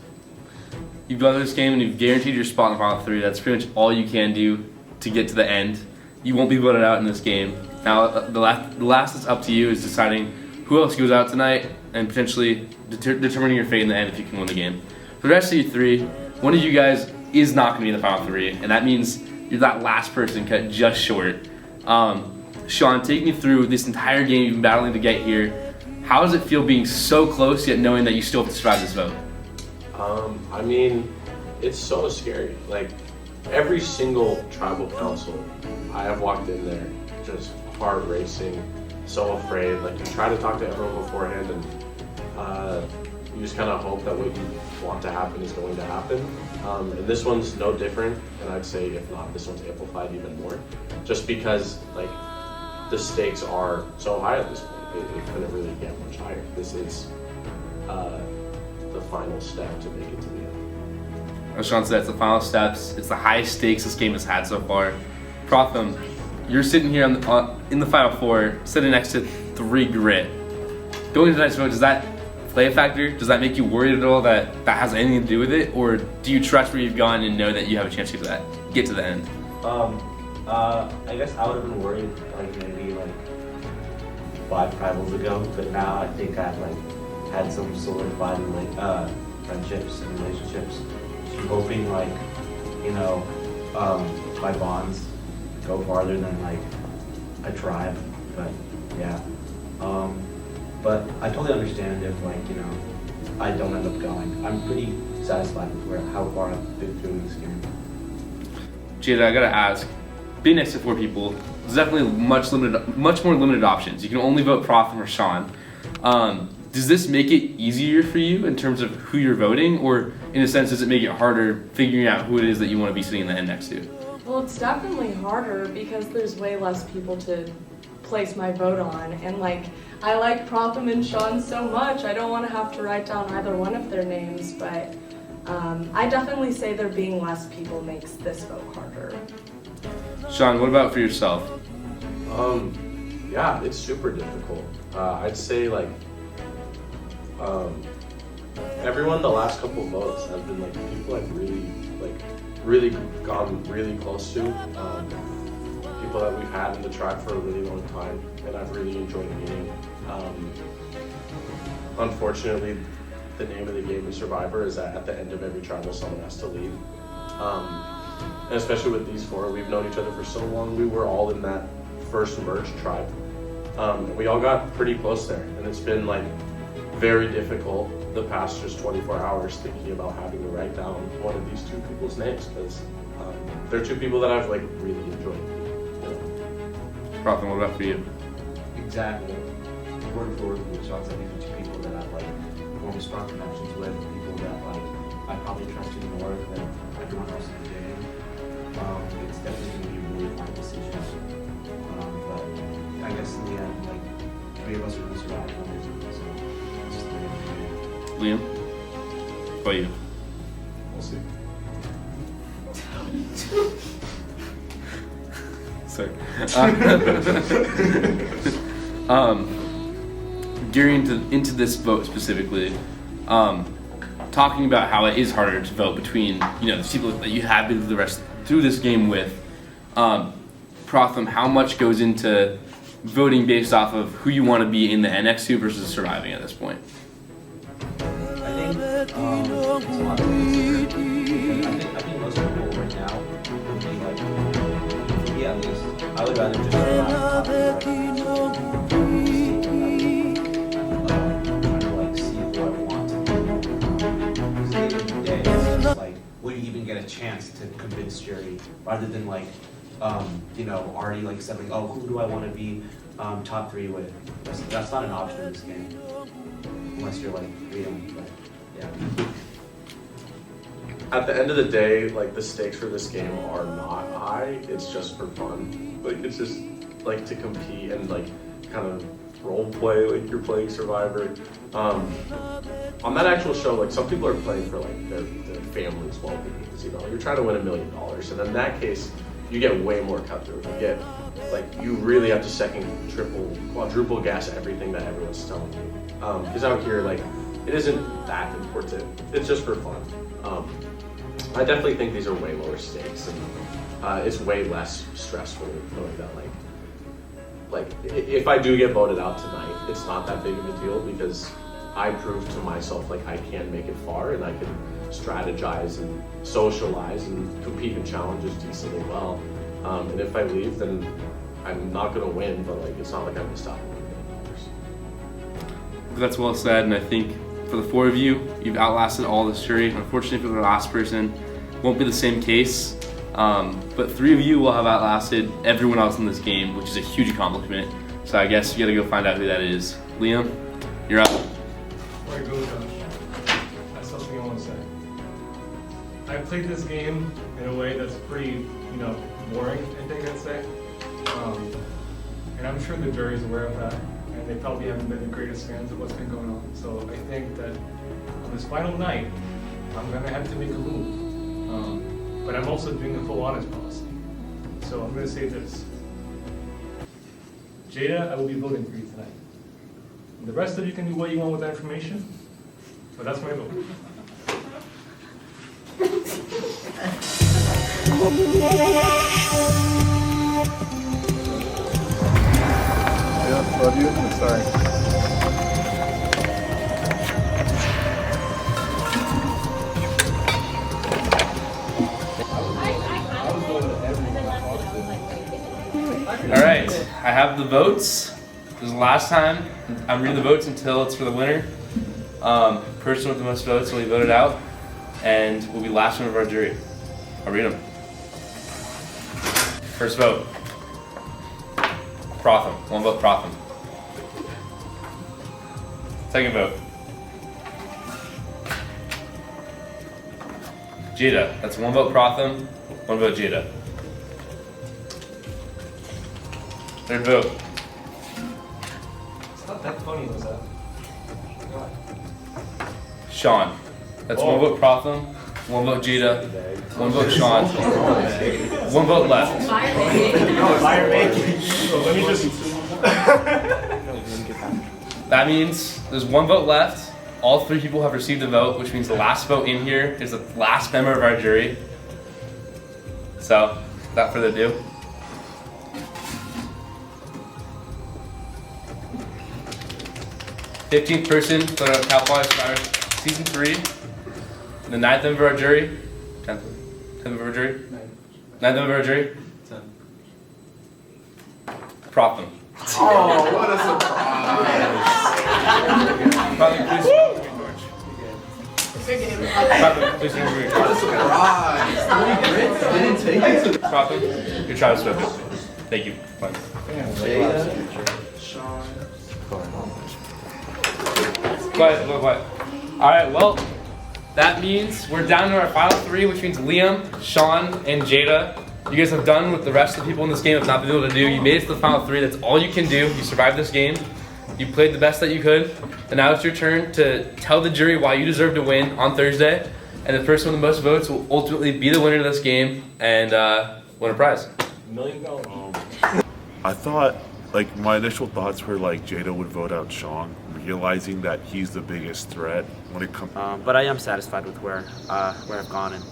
You've gone through this game and you've guaranteed your spot in the final 3. That's pretty much all you can do to get to the end. You won't be voted out in this game. Now, the last that's up to you is deciding who else goes out tonight and potentially determining your fate in the end if you can win the game. For the rest of you 3, one of you guys is not going to be in the final 3, and that means you're that last person cut just short. Sean, take me through this entire game you've been battling to get here. How does it feel being so close yet knowing that you still have to survive this vote? I mean, it's so scary. Like, every single tribal council, I have walked in there just heart racing, so afraid. Like, you try to talk to everyone beforehand and you just kind of hope that what you want to happen is going to happen. And this one's no different, and I'd say if not, this one's amplified even more. Just because, like, the stakes are so high at this point, it couldn't really get much higher. This is the final step to make it to the end. As Sean said, it's the final steps. It's the highest stakes this game has had so far. Protham, you're sitting here in the final 4, sitting next to 3 grit. Going to tonight's vote, does that play a factor? Does that make you worried at all that that has anything to do with it? Or do you trust where you've gone and know that you have a chance to get to the end? I guess I would have been worried like maybe like 5 tribals ago, but now I think I've like had some solidified like friendships and relationships. Just hoping like, you know, my bonds go farther than like a tribe. But yeah. But I totally understand if like, you know, I don't end up going. I'm pretty satisfied with how far I've been through this game. Jada, I gotta ask, being next to 4 people, there's definitely much more limited options. You can only vote Protham or Sean. Does this make it easier for you in terms of who you're voting, or in a sense, does it make it harder figuring out who it is that you want to be sitting in the end next to? Well, it's definitely harder because there's way less people to place my vote on, and like I like Protham and Sean so much, I don't want to have to write down either one of their names, but I definitely say there being less people makes this vote harder. Sean, what about for yourself? Yeah, it's super difficult. I'd say like everyone the last couple of votes have been like people I've really gone really close to. People that we've had in the tribe for a really long time, and I've really enjoyed meeting. Unfortunately, the name of the game in Survivor is that at the end of every tribal, someone has to leave. And especially with these four, we've known each other for so long. We were all in that first merged tribe. We all got pretty close there, and it's been like very difficult the past just 24 hours thinking about having to write down one of these two people's names, because they're two people that I've like really enjoyed. Protham, what about for you? Exactly. Word for word with Sean, I think these are two people that I've like formed strong connections with, people that like I probably trust you more than everyone else in the game. It's definitely going to be a really hard decision. But I guess in the end, like, three of us are going to survive. So it's just the way it is. Liam, what about you? We'll see. Sorry. Gearing into this vote specifically, talking about how it is harder to vote between the people that you have been through this game with. Protham, how much goes into voting based off of who you want to be in the NX2 versus surviving at this point? I think it's a lot of things. I think most people right now would be like, yeah, at least I would rather just survive top three right now. Trying to like see who I want to be. Because at the end of the day, it's just like, will you even get a chance to convince Jerry, rather than like, already like said like, oh, who do I want to be top three with? That's not an option in this game, unless you're like Liam. But yeah. At the end of the day, like the stakes for this game are not high. It's just for fun. Like it's just like to compete and like kind of role play like you're playing Survivor. On that actual show, like some people are playing for like their family's well-being. You're trying to win $1 million, and in that case, you get way more cutthroat. You get like you really have to second, triple, quadruple guess everything that everyone's telling you. Because out here, like it isn't that important. It's just for fun. I definitely think these are way lower stakes, and it's way less stressful knowing that like if I do get voted out tonight, it's not that big of a deal because I proved to myself like I can make it far and I can strategize and socialize and compete in challenges decently well. And if I leave, then I'm not gonna win, but like it's not like I missed out on $1 million. That's well said, and I think for the four of you, you've outlasted all this jury. Unfortunately for the last person, won't be the same case. But three of you will have outlasted everyone else in this game, which is a huge accomplishment. So I guess you gotta go find out who that is. Liam, you're up. Before I go, Josh, that's something I want to say. I played this game in a way that's pretty, boring, I think I'd say. And I'm sure the jury is aware of that. And they probably haven't been the greatest fans of what's been going on. So I think that on this final night, I'm gonna have to make a move. But I'm also doing a full honest policy. So I'm gonna say this. Jada, I will be voting for you tonight. And the rest of you can do what you want with that information, but that's my vote. Yeah, love you. I'm sorry. All right, I have the votes. This is the last time. I'm reading the votes until it's for the winner. Person with the most votes will be voted out, and will be last one of our jury. I'll read them. First vote. Protham. One vote Protham. Second vote. Jada. That's one vote Protham, one vote Jada. Third vote. It's not that funny, was that? Sean. That's one vote Protham, one vote Jada, one vote Sean, one vote left. Let me just. That means there's one vote left. All 3 people have received a vote, which means the last vote in here is the last member of our jury. So, without further ado. #15th person for the Cowboys Survivor Season 3. The 9th member of our jury. 10th member of our jury. 9th member of our jury. Protham. Oh, what a surprise! Protham, please. Please remove your What a surprise! Didn't take it. Protham, your trial is open. Thank you. Fine. Quiet. Alright, well, that means we're down to our final 3, which means Liam, Sean, and Jada. You guys have done what the rest of the people in this game have not been able to do. You made it to the final 3. That's all you can do. You survived this game. You played the best that you could. And now it's your turn to tell the jury why you deserve to win on Thursday. And the person with the most votes will ultimately be the winner of this game and win a prize. $1 million. I thought, like, my initial thoughts were like Jada would vote out Sean, realizing that he's the biggest threat when it comes. But I am satisfied with where I've gone and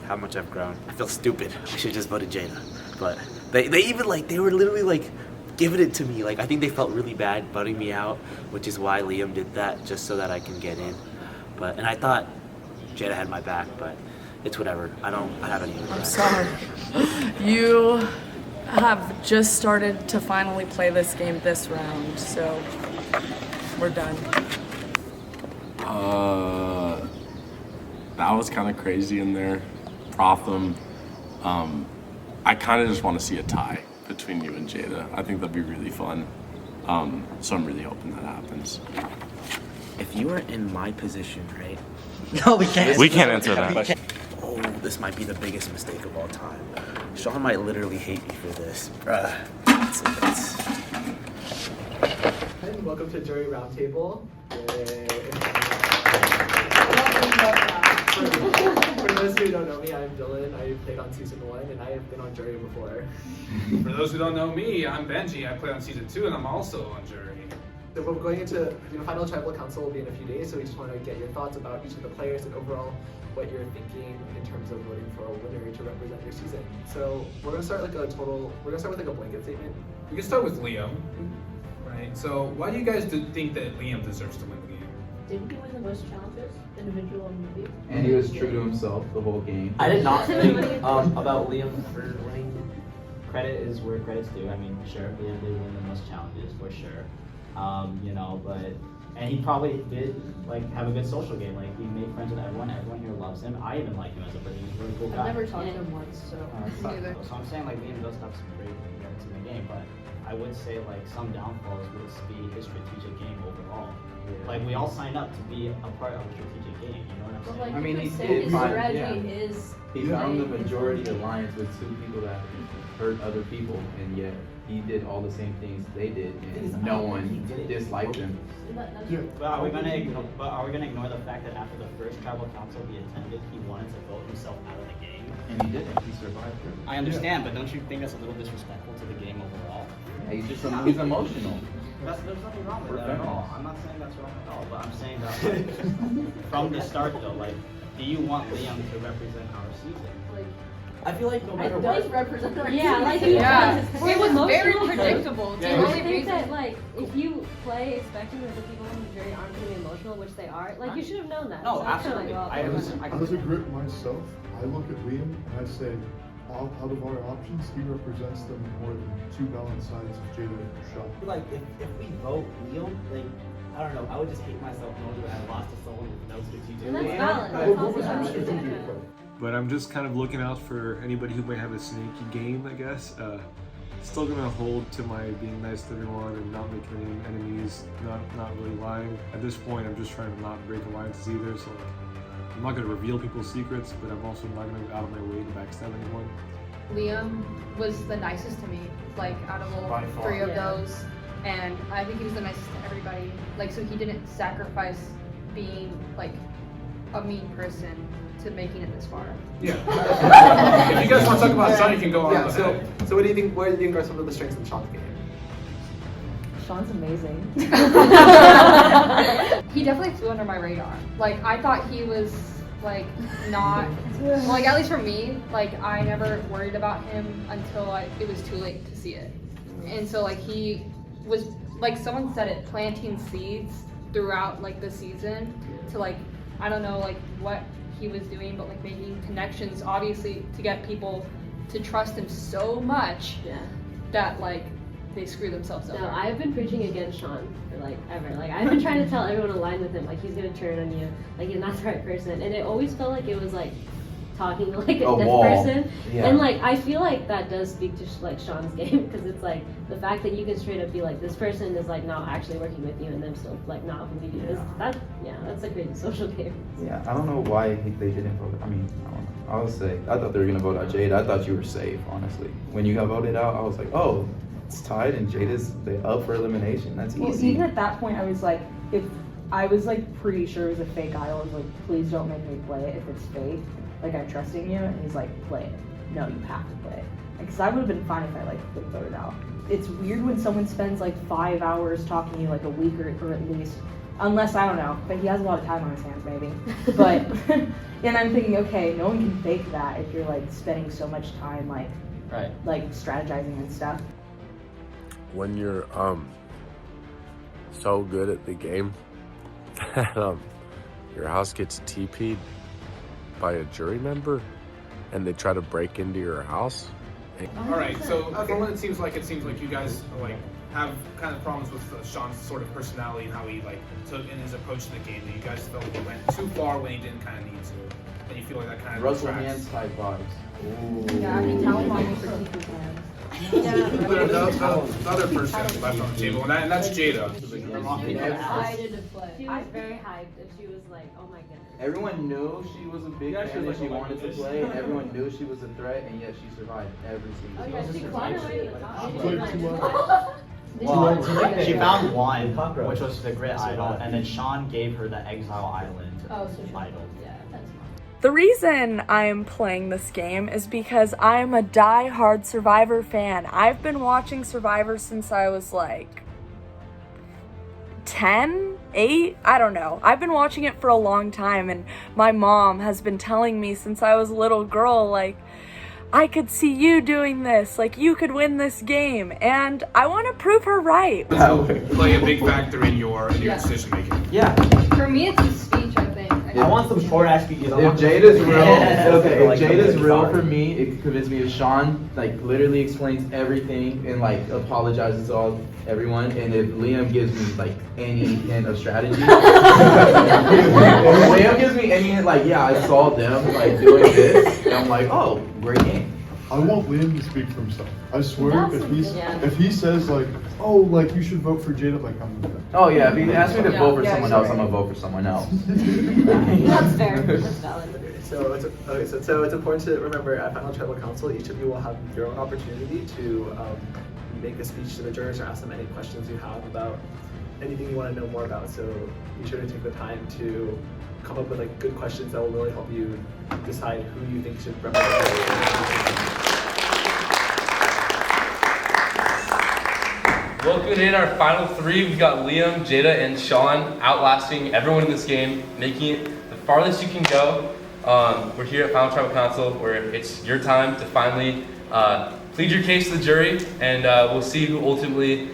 how much I've grown. I feel stupid. I should have just voted Jada. But they even they were literally giving it to me. I think they felt really bad voting me out, which is why Liam did that, just so that I can get in. And I thought Jada had my back, but it's whatever. I have any regrets. I'm sorry. You have just started to finally play this game this round, so we're done. That was kind of crazy in there. Protham, I kind of just want to see a tie between you and Jada. I think that'd be really fun. So I'm really hoping that happens. If you were in my position, right? No, we can't. We can't answer that. Oh, this might be the biggest mistake of all time. Sean might literally hate me for this. Bruh. Hi, welcome to Jury Roundtable. For those who don't know me, I'm Dylan. I played on Season 1 and I have been on jury before. For those who don't know me, I'm Benji. I played on Season 2 and I'm also on jury. So we're going into, final tribal council will be in a few days, so we just want to get your thoughts about each of the players and overall what you're thinking in terms of voting for a winner to represent your season. So we're gonna start with a blanket statement. We can start with Liam, right? So why do you guys think that Liam deserves to win the game? Didn't he win the most challenges, individual and movie? And he was true to himself the whole game. I did not think about Liam for winning. Credit is where credit's due. I mean, sure, Liam did win the most challenges for sure. And he probably did have a good social game. He made friends with everyone. Everyone here loves him. I even like him as a person. He's a really cool guy. I've never talked to him once, so neither. So I'm saying Liam does have some great merits in the game, but I would say some downfalls would be his strategic game overall. We all signed up to be a part of a strategic game. You know what I'm saying? I mean, he did find. He found the majority alliance with 2 people that hurt other people, and yet he did all the same things they did, and no one disliked him. But are we gonna ignore the fact that after the first tribal council he attended, he wanted to vote himself out of the game? And he didn't. He survived it. I understand, but don't you think that's a little disrespectful to the game overall? Yeah, he's emotional. There's nothing wrong with that at all. I'm not saying that's wrong at all, but I'm saying that from the start though, do you want Liam to represent our season? I feel like no matter what. It does represent our Yeah, it was very predictable. Do you think that if you play expecting that the people in the jury aren't going to be emotional, which they are, you should have known that. No, so absolutely. As a group myself, I look at Liam and I say, out of our options, he represents them more than 2 balanced sides of Jada and Sean. If we vote Liam, I don't know, I would just hate myself knowing that I lost to someone with no strategic. And that's valid. But I'm just kind of looking out for anybody who might have a sneaky game, I guess. still gonna hold to my being nice to everyone and not making any enemies, not really lying. At this point, I'm just trying to not break alliances either. So like, I'm not gonna reveal people's secrets, but I'm also not gonna go out of my way to backstab anyone. Liam was the nicest to me, like out of all By far. three of Yeah. those, and I think he was the nicest to everybody. Like, so he didn't sacrifice being like a mean person to making it this far. Yeah. If you guys want to talk about Sean, you can go on. Yeah. So what do you think? What do you think are some of the strengths of Sean's game? Sean's amazing. He definitely flew under my radar. Like, I thought he was like not, like at least for me, like I never worried about him until it was too late to see it. And so like he was, like someone said it, planting seeds throughout like the season to like, I don't know like what he was doing, but like making connections obviously to get people to trust him so much that like they screw themselves up. No, I've been preaching against Sean for like ever. Like I've been trying to tell everyone to align with him, like he's gonna turn on you, like he's not the right person. And it always felt like it was like talking to like a deaf person. Yeah. And like I feel like that does speak to like Sean's game, because it's like the fact that you can straight up be like, this person is like not actually working with you and them still like not believe you. That's a great social game. Yeah, I don't know why they didn't vote. I mean, I don't know. I would say, I thought they were gonna vote out Jade. I thought you were safe, honestly. When you got voted out, I was like, oh, it's tied and Jade is up for elimination. That's Well, easy. even at that point, I was like, if I was like pretty sure it was a fake idol, I was like, please don't make me play it if it's fake. Like, I'm trusting you. And he's like, play it. No, you have to play it. Because I would have been fine if I like been voted out. It's weird when someone spends like 5 hours talking to you, like a week or at least, unless I don't know, but he has a lot of time on his hands maybe. But and I'm thinking, okay, no one can fake that if you're like spending so much time like strategizing and stuff. When you're so good at the game that your house gets TP'd by a jury member and they try to break into your house. All right. So from what it seems like you guys like have kind of problems with Sean's sort of personality and how he like took in his approach to the game. That you guys felt he went too far when he didn't kind of need to, and you feel like that kind of Russell detracts. Hands type vibes. Ooh. Yeah, I can tell him on me for TP's hands. But another person left on the table, and that's Jada. Excited to play. She was very hyped, and she was like, "Oh my goodness." Everyone knew she was a big fan and she wanted to play, and everyone knew she was a threat, and yet she survived every single Oh yeah, she climbed her way to the top. Well, she found one, which was the Grit Idol, and then Sean gave her the Exile Island idol. Yeah, that's fine. The reason I'm playing this game is because I'm a die-hard Survivor fan. I've been watching Survivor since I was like 10, 8, I don't know. I've been watching it for a long time, and my mom has been telling me since I was a little girl, like, I could see you doing this, like you could win this game, and I want to prove her right. Play a big factor in your decision making. Yeah. For me, it's his speech, I think. I want some short ass speeches. If Jade is real, okay, Like, if Jade is real sorry. for me, it convinced me. If Sean like literally explains everything and like apologizes to everyone, and if Liam gives me like any hint of strategy, if Liam gives me any hint, like yeah, I saw them like doing this, and I'm like, oh, great game. I want Liam to speak for himself. I swear, That's if he says like, oh, like you should vote for Jada, like I'm gonna. Oh yeah, if he asks me to vote for Yeah, someone else, I'm gonna vote for someone else. That's fair. That's valid. So it's important to remember at Final Tribal Council, each of you will have your own opportunity to make a speech to the jurors or ask them any questions you have about anything you want to know more about. So be sure to take the time to come up with like good questions that will really help you decide who you think should represent you. Welcome in our final three. We've got Liam, Jada, and Sean outlasting everyone in this game, making it the farthest you can go. We're here at Final Tribal Council where it's your time to finally plead your case to the jury, and we'll see who ultimately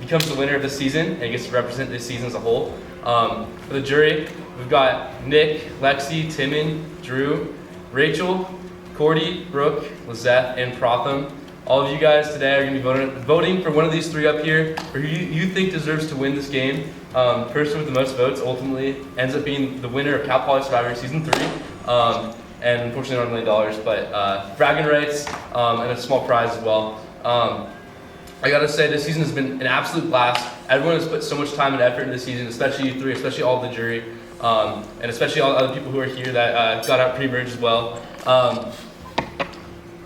becomes the winner of the season and gets to represent this season as a whole. For the jury, we've got Nick, Lexi, Timon, Drew, Rachel, Cordy, Brooke, Lizeth, and Protham. All of you guys today are going to be voting for one of these three up here, for who you think deserves to win this game. Person with the most votes ultimately ends up being the winner of Cal Poly Survivor Season 3. And unfortunately not $1 million, but bragging rights and a small prize as well. I gotta say, this season has been an absolute blast. Everyone has put so much time and effort into the season, especially you three, especially all the jury, and especially all the other people who are here that got out pre-merge as well.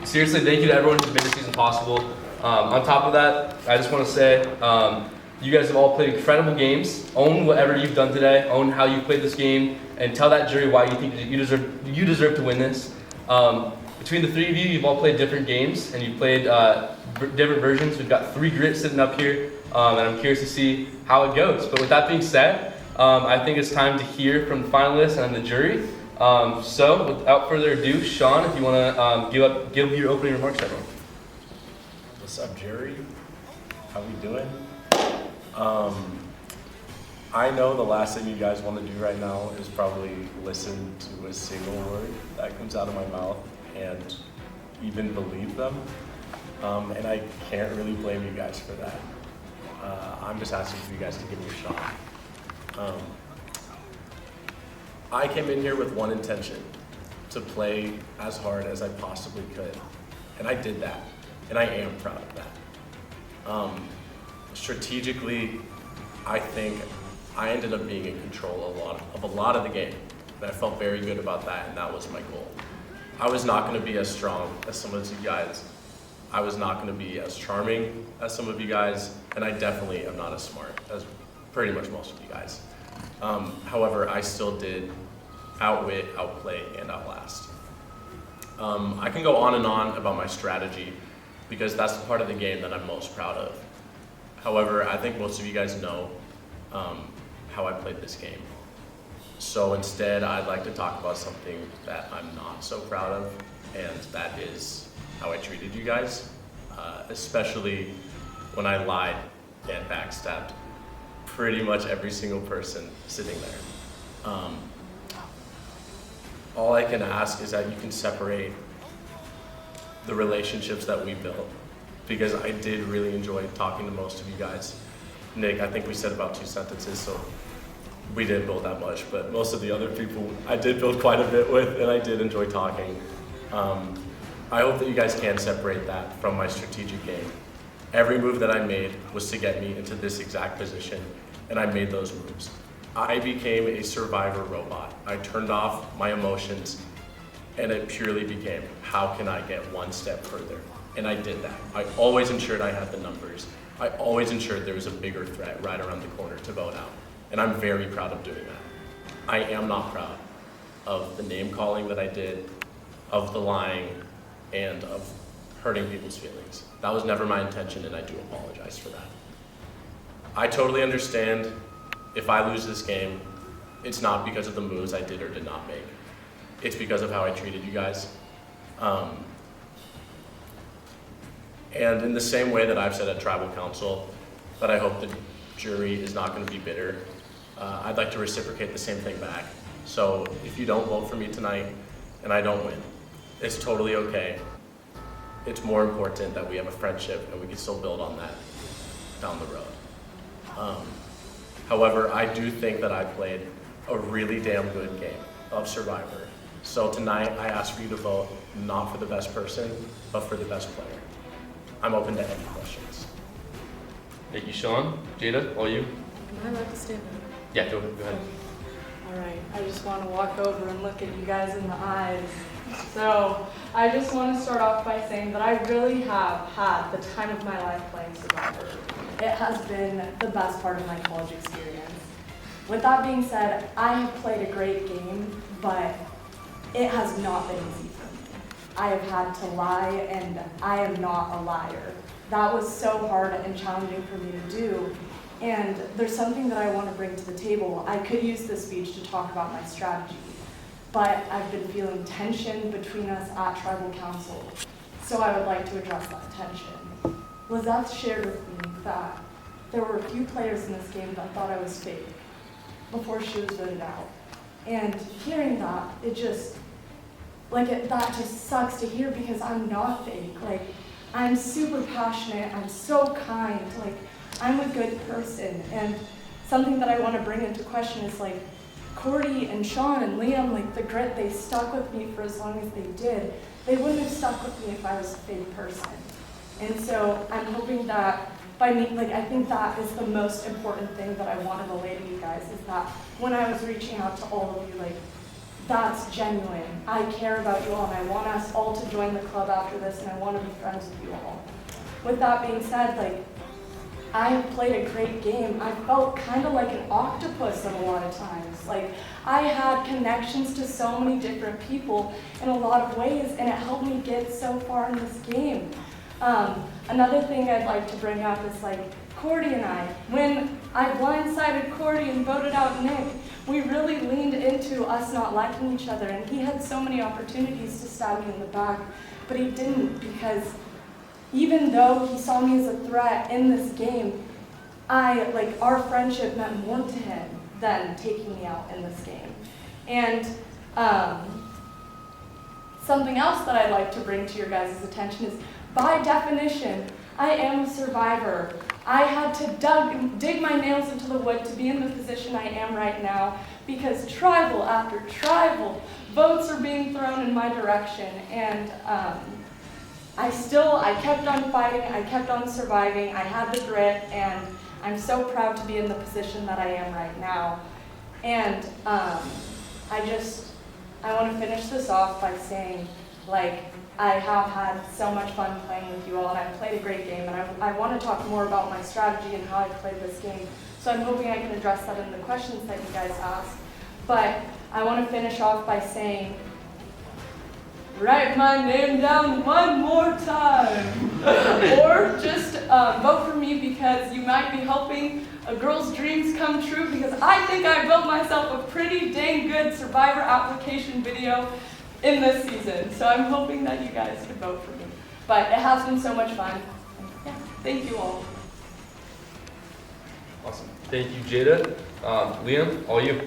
Seriously, thank you to everyone who's made this season possible. On top of that, I just want to say, you guys have all played incredible games. Own whatever you've done today. Own how you played this game, and tell that jury why you think you deserve to win this. Between the three of you, you've all played different games, and you've played different versions. We've got 3 grits sitting up here, and I'm curious to see how it goes. But with that being said, I think it's time to hear from the finalists and the jury. So, without further ado, Sean, if you want to give your opening remarks, everyone. What's up, jury? How we doing? I know the last thing you guys want to do right now is probably listen to a single word that comes out of my mouth and even believe them. And I can't really blame you guys for that. I'm just asking for you guys to give me a shot. I came in here with one intention, to play as hard as I possibly could. And I did that, and I am proud of that. Strategically, I think I ended up being in control of a lot of the game, and I felt very good about that, and that was my goal. I was not going to be as strong as some of you guys. I was not going to be as charming as some of you guys, and I definitely am not as smart as pretty much most of you guys. However, I still did outwit, outplay, and outlast. I can go on and on about my strategy because that's the part of the game that I'm most proud of. However, I think most of you guys know how I played this game. So instead, I'd like to talk about something that I'm not so proud of, and that is how I treated you guys, especially when I lied and backstabbed pretty much every single person sitting there. All I can ask is that you can separate the relationships that we built, because I did really enjoy talking to most of you guys. Nick, I think we said about 2 sentences, so we didn't build that much, but most of the other people I did build quite a bit with, and I did enjoy talking. I hope that you guys can separate that from my strategic game. Every move that I made was to get me into this exact position, and I made those moves. I became a survivor robot. I turned off my emotions, and it purely became, how can I get one step further? And I did that. I always ensured I had the numbers. I always ensured there was a bigger threat right around the corner to vote out. And I'm very proud of doing that. I am not proud of the name calling that I did, of the lying, and of hurting people's feelings. That was never my intention, and I do apologize for that. I totally understand if I lose this game, it's not because of the moves I did or did not make. It's because of how I treated you guys. And in the same way that I've said at Tribal Council, that I hope the jury is not going to be bitter, I'd like to reciprocate the same thing back. So if you don't vote for me tonight and I don't win, it's totally okay. It's more important that we have a friendship and we can still build on that down the road. However, I do think that I played a really damn good game of Survivor. So tonight I ask for you to vote not for the best person, but for the best player. I'm open to any questions. Thank you, Sean. Jada, all you? Am I allowed to stand up? Yeah, go ahead. Alright, I just want to walk over and look at you guys in the eyes. So, I just want to start off by saying that I really have had the time of my life playing Survivor. It has been the best part of my college experience. With that being said, I have played a great game, but it has not been easy for me. I have had to lie, and I am not a liar. That was so hard and challenging for me to do. And there's something that I want to bring to the table. I could use this speech to talk about my strategy, but I've been feeling tension between us at Tribal Council, so I would like to address that tension. Lizeth shared with me that there were a few players in this game that thought I was fake before she was voted out. And hearing that, that just sucks to hear, because I'm not fake. Like, I'm super passionate, I'm so kind, like, I'm a good person. And something that I want to bring into question is, like, Cordy and Sean and Liam, like, the grit, they stuck with me for as long as they did. They wouldn't have stuck with me if I was a fake person. And so I'm hoping that by me, like, I think that is the most important thing that I want to relay to you guys, is that when I was reaching out to all of you, like, that's genuine. I care about you all, and I want us all to join the club after this, and I want to be friends with you all. With that being said, like, I played a great game. I felt kind of like an octopus at a lot of times. Like, I had connections to so many different people in a lot of ways, and it helped me get so far in this game. Another thing I'd like to bring up is, like, Cordy and I. When I blindsided Cordy and voted out Nick, we really leaned into us not liking each other, and he had so many opportunities to stab me in the back, but he didn't, because even though he saw me as a threat in this game, our friendship meant more to him than taking me out in this game. And something else that I'd like to bring to your guys' attention is, by definition, I am a survivor. I had to dig my nails into the wood to be in the position I am right now, because tribal after tribal votes are being thrown in my direction, and I kept on fighting, I kept on surviving, I had the grit, and I'm so proud to be in the position that I am right now. And I want to finish this off by saying, like, I have had so much fun playing with you all, and I've played a great game, and I want to talk more about my strategy and how I played this game. So I'm hoping I can address that in the questions that you guys asked. But I want to finish off by saying, write my name down one more time. Or just vote for me, because you might be helping a girl's dreams come true, because I think I built myself a pretty dang good Survivor application video in this season. So I'm hoping that you guys could vote for me. But it has been so much fun. Yeah, thank you all. Awesome. Thank you, Jada. Liam, all you.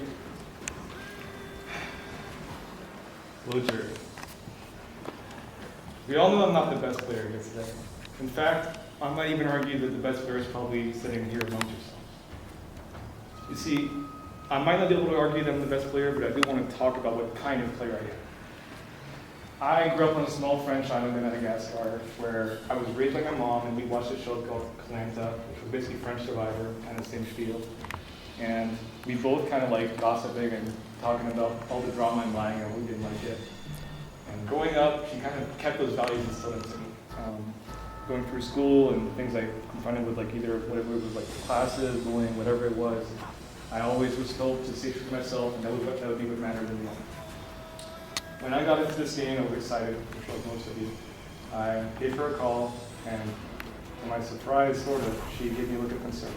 Loser. We all know I'm not the best player here today. In fact, I might even argue that the best player is probably sitting here amongst yourselves. You see, I might not be able to argue that I'm the best player, but I do want to talk about what kind of player I am. I grew up on a small French island in Madagascar where I was raised by my mom, and we watched a show called Atlanta, which was basically French Survivor, kind of same spiel. And we both kind of like gossiping and talking about all the drama and lying and we didn't like it. And growing up, she kind of kept those values instilled into me. Going through school and things I confronted with, like either whatever it was, like classes, bullying, whatever it was, I always was told to stay true to myself, and that would be what mattered in the end. When I got into this game, I was excited, like most of you. I gave her a call, and to my surprise, sort of, she gave me a look of concern.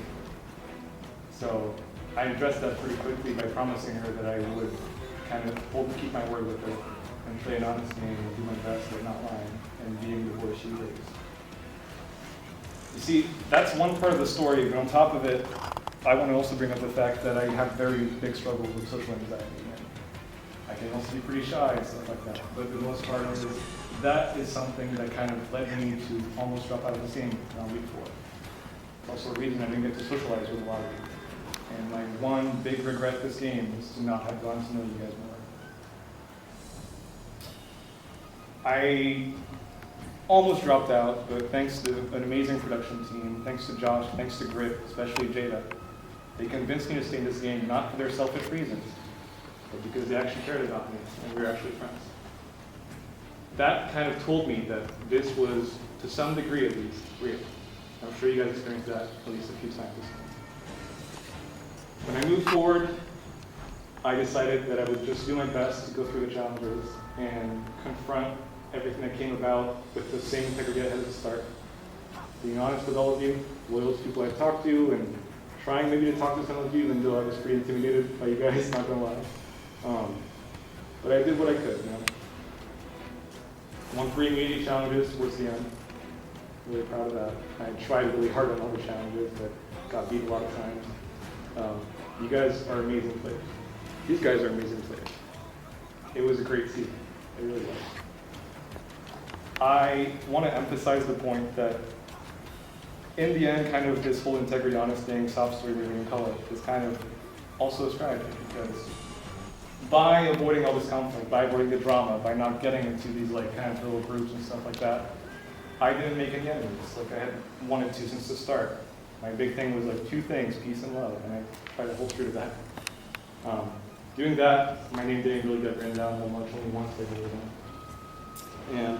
So I addressed that pretty quickly by promising her that I would kind of keep my word with her and play an honest game and do my best at not lying and being the voice she raised. You see, that's one part of the story, but on top of it, I want to also bring up the fact that I have very big struggles with social anxiety. I can also be pretty shy and stuff like that. But the most part is that is something that kind of led me to almost drop out of the game around week 4. It's also a reason I didn't get to socialize with a lot of people. And my one big regret this game is to not have gotten to know you guys more. I almost dropped out, but thanks to an amazing production team, thanks to Josh, thanks to Grit, especially Jada, they convinced me to stay in this game, not for their selfish reasons, but because they actually cared about me and we were actually friends. That kind of told me that this was, to some degree at least, real. I'm sure you guys experienced that at least a few times this game. When I moved forward, I decided that I would just do my best to go through the challenges and confront everything that came about with the same integrity I had at the start. Being honest with all of you, loyal to people I've talked to, and trying maybe to talk to some of you, even though I was pretty intimidated by you guys, not gonna lie. But I did what I could, you know. Won 3 immediate challenges towards the end. Really proud of that. I tried really hard on all the challenges, but got beat a lot of times. You guys are amazing players. These guys are amazing players. It was a great season. It really was. I want to emphasize the point that in the end, kind of this whole integrity, honest thing, soft story, whatever you call it, is kind of also a strategy, because by avoiding all this conflict, by avoiding the drama, by not getting into these like kind of little groups and stuff like that, I didn't make any enemies like I had wanted to since the start. My big thing was like 2 things, peace and love, and I tried to hold true to that. Doing that, my name didn't really get written down that much, only once I wrote it down. And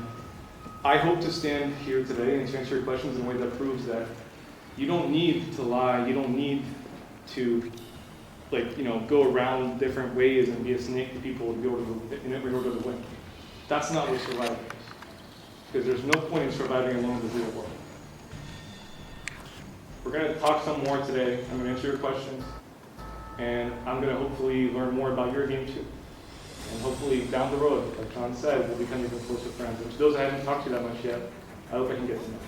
I hope to stand here today and to answer your questions in a way that proves that you don't need to lie, you don't need to go around different ways and be a snake to people in order to win. That's not what surviving is. Because there's no point in surviving alone in the real world. We're going to talk some more today. I'm going to answer your questions. And I'm going to hopefully learn more about your game too. And hopefully down the road, like John said, we'll become even closer friends. And to those I haven't talked to that much yet, I hope I can get to know.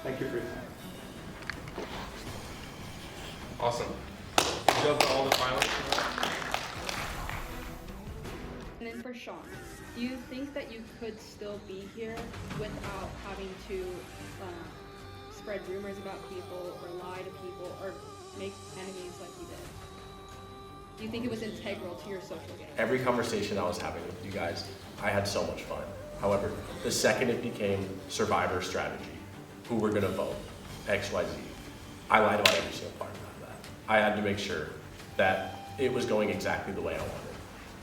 Thank you for your time. Awesome. Good job for all the finalists. And then for Sean, do you think that you could still be here without having to spread rumors about people or lie to people or make enemies like you did? Do you think it was integral to your social game? Every conversation I was having with you guys, I had so much fun. However, the second it became survivor strategy, who we're gonna vote, X, Y, Z, I lied about every single part of that. I had to make sure that it was going exactly the way I wanted.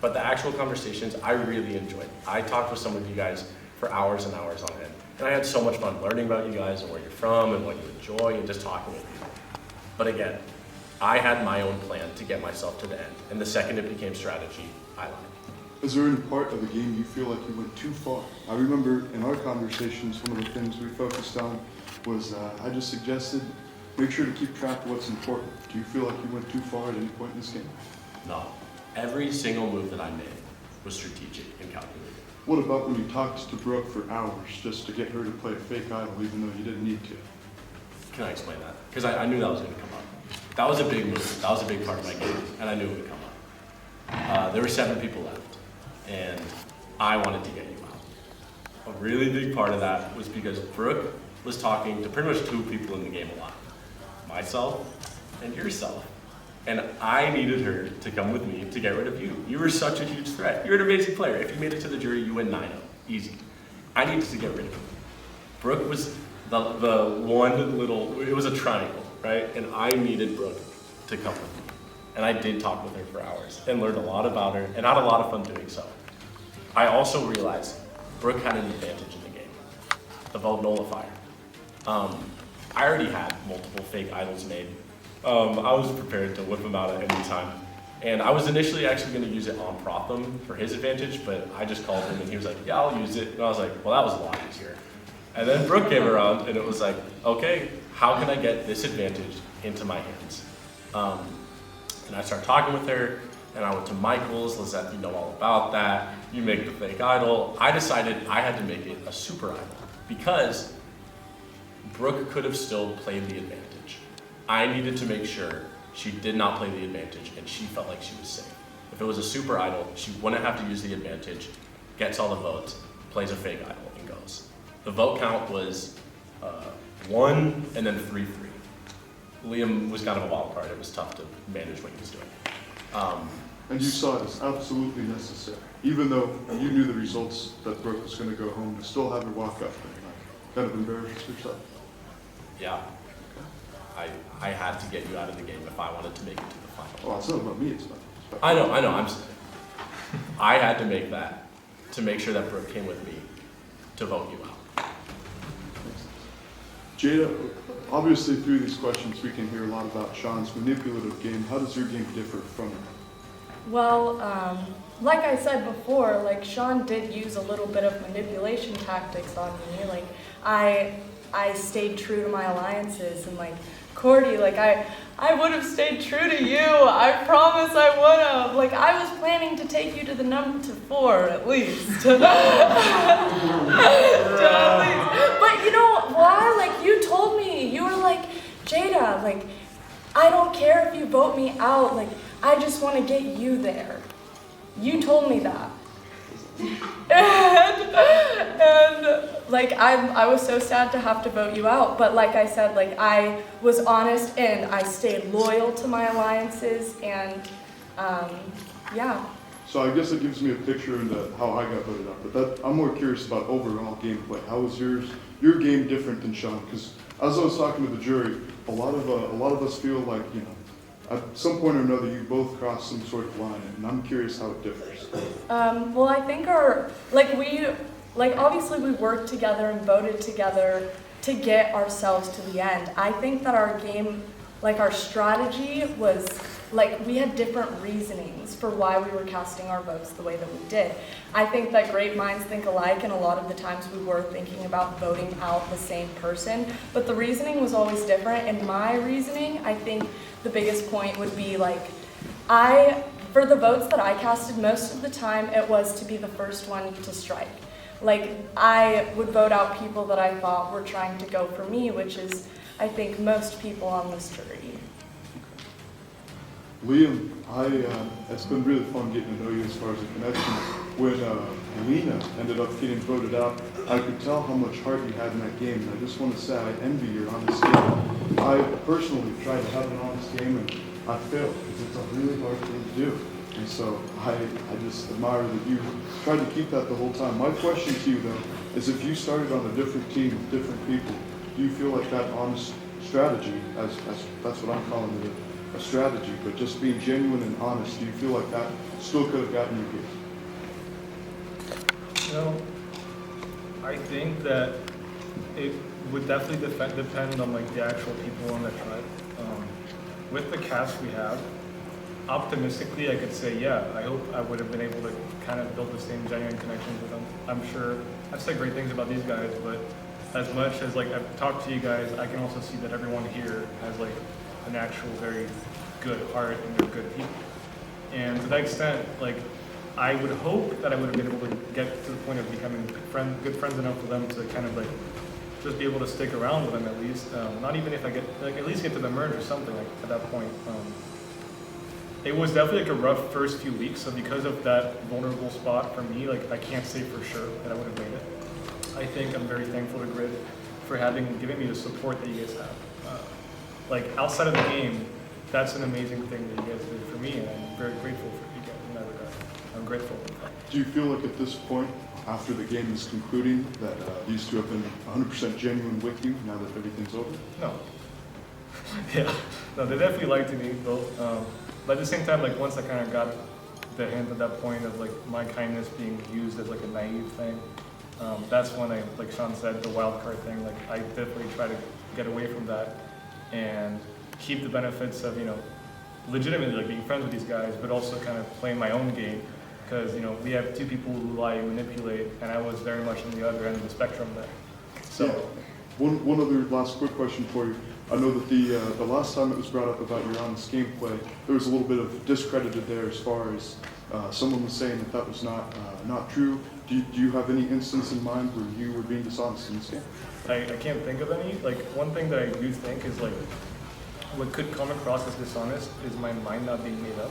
But the actual conversations, I really enjoyed. I talked with some of you guys for hours and hours on end. And I had so much fun learning about you guys and where you're from and what you enjoy and just talking with you. But again, I had my own plan to get myself to the end. And the second it became strategy, I lied. Is there any part of the game you feel like you went too far? I remember in our conversations, one of the things we focused on was I just suggested make sure to keep track of what's important. Do you feel like you went too far at any point in this game? No. Every single move that I made was strategic and calculated. What about when you talked to Brooke for hours just to get her to play a fake idol even though you didn't need to? Can I explain that? Because I knew that was going to come up. That was a big move. That was a big part of my game, and I knew it would come up. There were 7 people left, and I wanted to get you out. A really big part of that was because Brooke was talking to pretty much 2 people in the game a lot. Myself and yourself. And I needed her to come with me to get rid of you. You were such a huge threat. You're an amazing player. If you made it to the jury, you win 9-0. Easy. I needed to get rid of you. Brooke was the one little, it was a triangle, right? And I needed Brooke to come with me. And I did talk with her for hours and learned a lot about her and had a lot of fun doing so. I also realized Brooke had an advantage in the game. The vote nullifier. I already had multiple fake idols made. I was prepared to whip him out at any time. And I was initially actually going to use it on Protham for his advantage, but I just called him and he was like, yeah, I'll use it. And I was like, well, that was a lot easier. And then Brooke came around and it was like, okay, how can I get this advantage into my hands? And I started talking with her and I went to Michael's, Lizette, you know all about that. You make the fake idol. I decided I had to make it a super idol because Brooke could have still played the advantage. I needed to make sure she did not play the advantage and she felt like she was safe. If it was a super idol, she wouldn't have to use the advantage, gets all the votes, plays a fake idol, and goes. The vote count was 1 and then 3-3. Liam was kind of a wild card. It was tough to manage what he was doing. And you saw it as absolutely necessary. Even though you knew the results that Brooke was going to go home, to still have her walk up and kind of embarrass herself. Yeah. I had to get you out of the game if I wanted to make it to the final. Oh, it's not about me, it's about I know. I had to make that to make sure that Brooke came with me to vote you out. Jada, obviously through these questions we can hear a lot about Sean's manipulative game. How does your game differ from it? Well, like I said before, like Sean did use a little bit of manipulation tactics on me. Like I stayed true to my alliances and like Cordy, like I would have stayed true to you. I promise I would have. Like I was planning to take you to the number 4 at least. At least. But you know why? Like you told me, you were like, Jada, like I don't care if you vote me out. Like I just want to get you there. You told me that. And like I was so sad to have to vote you out, but like I said, like I was honest and I stayed loyal to my alliances and yeah. So I guess it gives me a picture into how I got voted out. But I'm more curious about overall gameplay. How was your game different than Sean? Because as I was talking to the jury, a lot of us feel like, you know, at some point or another you both crossed some sort of line, and I'm curious how it differs. Well, I think obviously we worked together and voted together to get ourselves to the end. I think that our game, our strategy was, we had different reasonings for why we were casting our votes the way that we did. I think that great minds think alike, and a lot of the times we were thinking about voting out the same person, but the reasoning was always different. And my reasoning, I think the biggest point would be, for the votes that I casted, most of the time it was to be the first one to strike. I would vote out people that I thought were trying to go for me, which is, I think, most people on this jury. Liam, it's been really fun getting to know you as far as a connection. When Lena ended up getting voted out, I could tell how much heart you had in that game, and I just want to say I envy your honest game. I personally tried to have an honest game, and I failed, because it's a really hard thing to do. And so I just admire that you tried to keep that the whole time. My question to you, though, is if you started on a different team with different people, do you feel like that honest strategy, as that's what I'm calling it, a strategy, but just being genuine and honest, do you feel like that still could have gotten you here? You know, I think that it would definitely depend on the actual people on the tribe. With the cast we have, optimistically I could say, yeah, I hope I would have been able to kind of build the same genuine connections with them. I'm sure I've said great things about these guys, but as much as I've talked to you guys, I can also see that everyone here has an actual very good heart and they're good people. And to that extent, I would hope that I would have been able to get to the point of becoming good friends enough with them to kind of just be able to stick around with them at least. Not even if I get, at least get to the merge or something at that point. It was definitely a rough first few weeks, so because of that vulnerable spot for me, I can't say for sure that I would have made it. I think I'm very thankful to Grid for given me the support that you guys have. Outside of the game, that's an amazing thing that you guys did for me, and I'm very grateful for you guys in that regard. I'm grateful. Do you feel like at this point, after the game is concluding, that these two have been 100% genuine with you now that everything's over? No. Yeah. No, they definitely liked me both. But at the same time, once I kind of got the hint at that point of my kindness being used as a naive thing, that's when like Sean said, the wild card thing. I definitely try to get away from that and keep the benefits of legitimately being friends with these guys, but also kind of playing my own game, because we have two people who lie and manipulate, and I was very much on the other end of the spectrum there. So, yeah. One other last quick question for you. I know that the last time it was brought up about your honest gameplay, there was a little bit of discredited there as far as someone was saying that was not true. Do you have any instance in mind where you were being dishonest in this game? I can't think of any. One thing that I do think is what could come across as dishonest is my mind not being made up.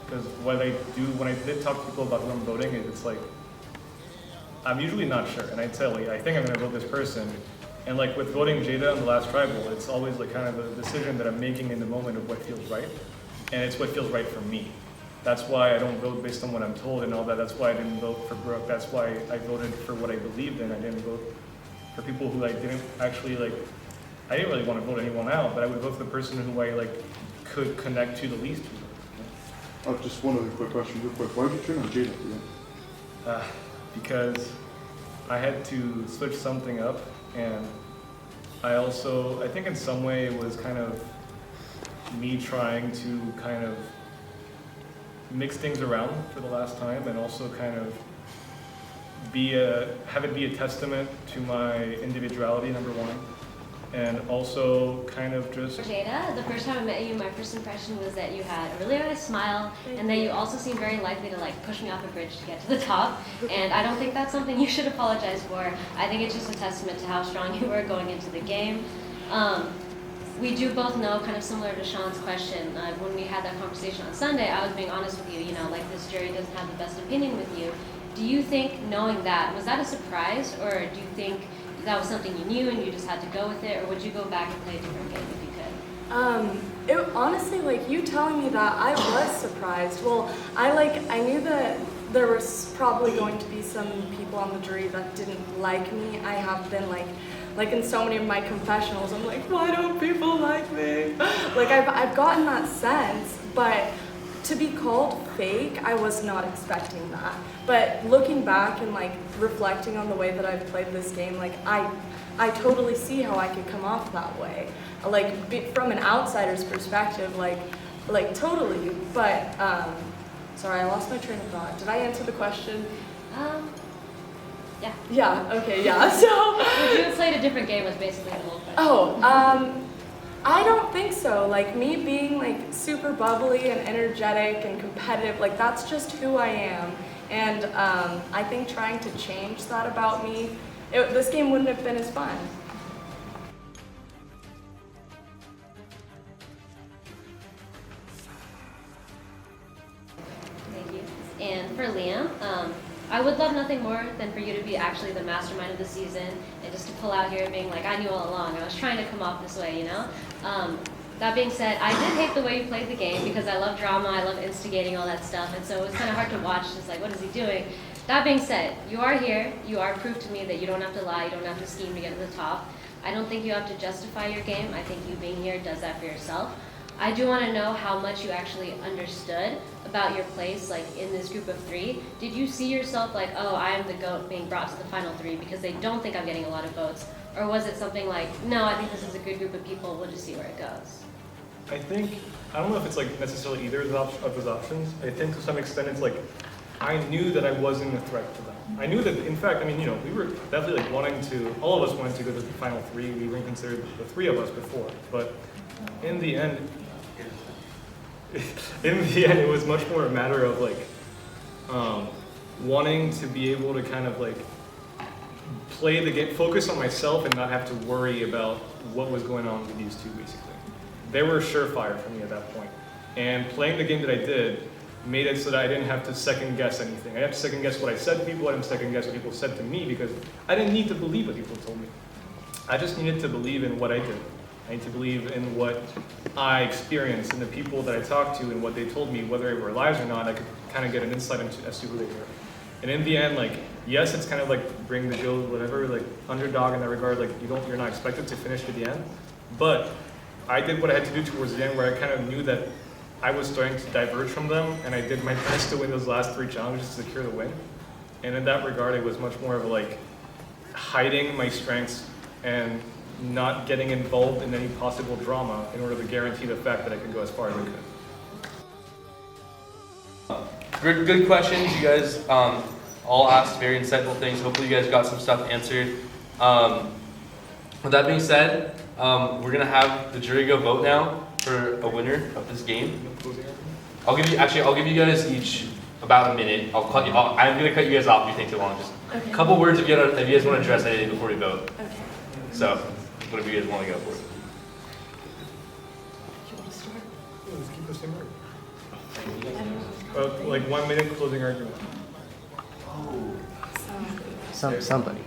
Because what I do when I did talk to people about who I'm voting, it's I'm usually not sure, and I'd say I think I'm going to vote this person. And with voting Jada on the last tribal, it's always kind of a decision that I'm making in the moment of what feels right, and it's what feels right for me. That's why I don't vote based on what I'm told and all that. That's why I didn't vote for Brooke. That's why I voted for what I believed in. I didn't vote for people who didn't actually I didn't really want to vote anyone out, but I would vote for the person who I could connect to the least. Just one other quick question, real quick. Why did you turn on Jada at the end? Because I had to switch something up, and I think in some way it was kind of me trying to kind of mix things around for the last time, and also kind of have it be a testament to my individuality, number one, and also kind of just... Jada, the first time I met you, my first impression was that you had a really nice smile, and that you also seemed very likely to push me off a bridge to get to the top, and I don't think that's something you should apologize for. I think it's just a testament to how strong you were going into the game. We do both know, kind of similar to Sean's question, when we had that conversation on Sunday, I was being honest with you, this jury doesn't have the best opinion with you. Do you think, knowing that, was that a surprise, or do you think that was something you knew and you just had to go with it, or would you go back and play a different game if you could? Honestly, like you telling me that, I was surprised. Well, I knew that there was probably going to be some people on the jury that didn't like me. I have been like in so many of my confessionals, I'm like, why don't people like me? Like I've gotten that sense, but to be called fake, I was not expecting that. But looking back and like reflecting on the way that I've played this game, like I totally see how I could come off that way. Like from an outsider's perspective, like totally. But sorry, I lost my train of thought. Did I answer the question? Yeah. Yeah. Okay. Yeah. So. Would you have played a different game? Was basically the whole question. I don't think so. Like me being like super bubbly and energetic and competitive, like that's just who I am. And I think trying to change that about me, this game wouldn't have been as fun. Thank you. And for Liam, I would love nothing more than for you to be actually the mastermind of the season and just to pull out here being like, I knew all along. I was trying to come off this way, you know? That being said, I did hate the way you played the game because I love drama, I love instigating, all that stuff, and so it was kind of hard to watch, just like, what is he doing? That being said, you are here, you are proof to me that you don't have to lie, you don't have to scheme to get to the top. I don't think you have to justify your game. I think you being here does that for yourself. I do want to know how much you actually understood about your place, like in this group of three. Did you see yourself like, oh, I am the GOAT being brought to the final three because they don't think I'm getting a lot of votes? Or was it something like, no, I think this is a good group of people, we'll just see where it goes? I don't know if it's like necessarily either of those options. I think to some extent it's like, I knew that I wasn't a threat to them. I knew that, in fact, I mean, you know, we were definitely like wanting to, all of us wanted to go to the final three. We weren't considered the three of us before. But in the end, it was much more a matter of like wanting to be able to kind of like play the game, focus on myself and not have to worry about what was going on with these two, basically. They were surefire for me at that point. And playing the game that I did made it so that I didn't have to second guess anything. I didn't have to second guess what I said to people, I didn't second guess what people said to me because I didn't need to believe what people told me. I just needed to believe in what I did. I need to believe in what I experienced and the people that I talked to and what they told me, whether they were lies or not. I could kind of get an insight as to who they were. And in the end, like, yes, it's kind of like bring the Joe, whatever, like underdog in that regard. Like you're not expected to finish to the end, but I did what I had to do towards the end, where I kind of knew that I was starting to diverge from them, and I did my best to win those last three challenges to secure the win. And in that regard, it was much more of like hiding my strengths and not getting involved in any possible drama in order to guarantee the fact that I could go as far as I could. Good questions. You guys all asked very insightful things. Hopefully you guys got some stuff answered. With that being said, we're gonna have the jury go vote now for a winner of this game. I'll give you guys each about a minute. I'm gonna cut you guys off if you take too long. Just a couple words if you guys want to address anything before we vote. Okay. So, whatever you guys want to go for. Let's keep the same word. Like 1 minute closing argument. Somebody.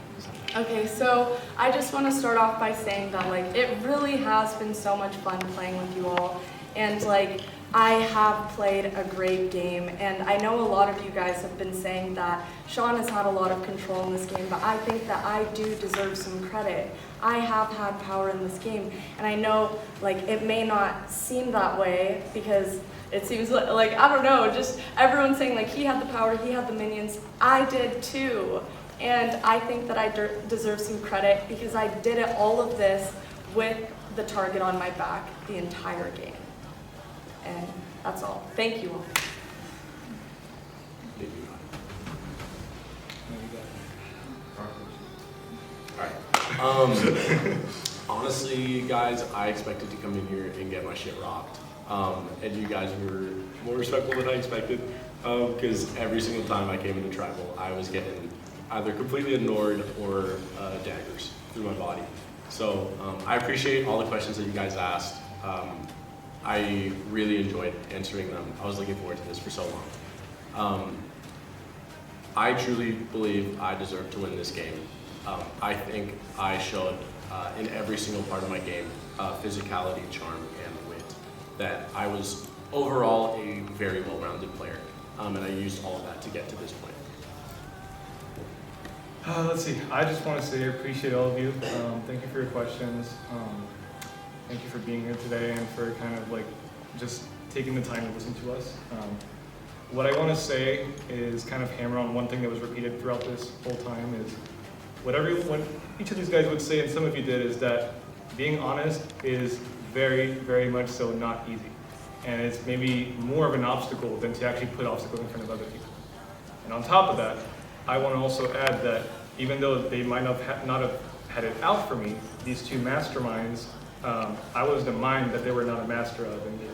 Okay, so I just want to start off by saying that like it really has been so much fun playing with you all, and like I have played a great game, and I know a lot of you guys have been saying that Sean has had a lot of control in this game, but I think that I do deserve some credit. I have had power in this game, and I know like it may not seem that way because it seems like I don't know, just everyone's saying like he had the power, he had the minions. I did too. And I think that I deserve some credit because I did all of this with the target on my back the entire game. And that's all. Thank you all. Alright. Honestly, guys, I expected to come in here and get my shit rocked. And you guys were more respectful than I expected. Because every single time I came into Tribal, I was getting either completely ignored or daggers through my body. So I appreciate all the questions that you guys asked. I really enjoyed answering them. I was looking forward to this for so long. I truly believe I deserve to win this game. I think I showed in every single part of my game, physicality, charm, and wit, that I was overall a very well-rounded player, and I used all of that to get to this point. Let's see. I just want to say I appreciate all of you. Thank you for your questions. Thank you for being here today and for kind of like just taking the time to listen to us. What I want to say is kind of hammer on one thing that was repeated throughout this whole time is what each of these guys would say, and some of you did, is that being honest is very, very much so not easy. And it's maybe more of an obstacle than to actually put obstacles in front of other people. And on top of that, I want to also add that even though they might not have had it out for me, these two masterminds, I was the mind that they were not a master of in me.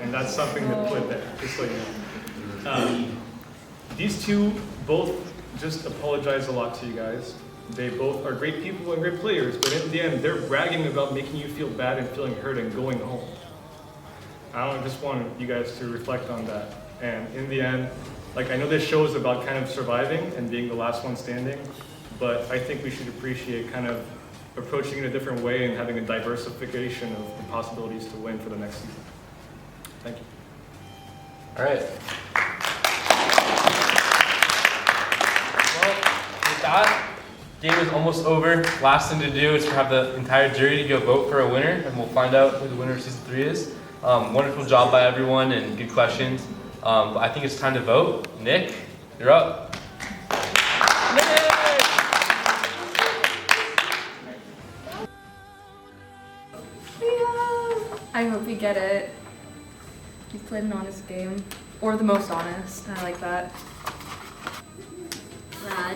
And that's something to put there, just so you know. These two both just apologize a lot to you guys. They both are great people and great players, but in the end, they're bragging about making you feel bad and feeling hurt and going home. I just want you guys to reflect on that. And in the end, like, I know this show is about kind of surviving and being the last one standing, but I think we should appreciate kind of approaching it a different way and having a diversification of the possibilities to win for the next season. Thank you. All right. Well, with that, game is almost over. Last thing to do is to have the entire jury to go vote for a winner, and we'll find out who the winner of season 3 is. Wonderful job by everyone and good questions. But I think it's time to vote. Nick, you're up. I hope you get it. You played an honest game. Or the most honest. I like that.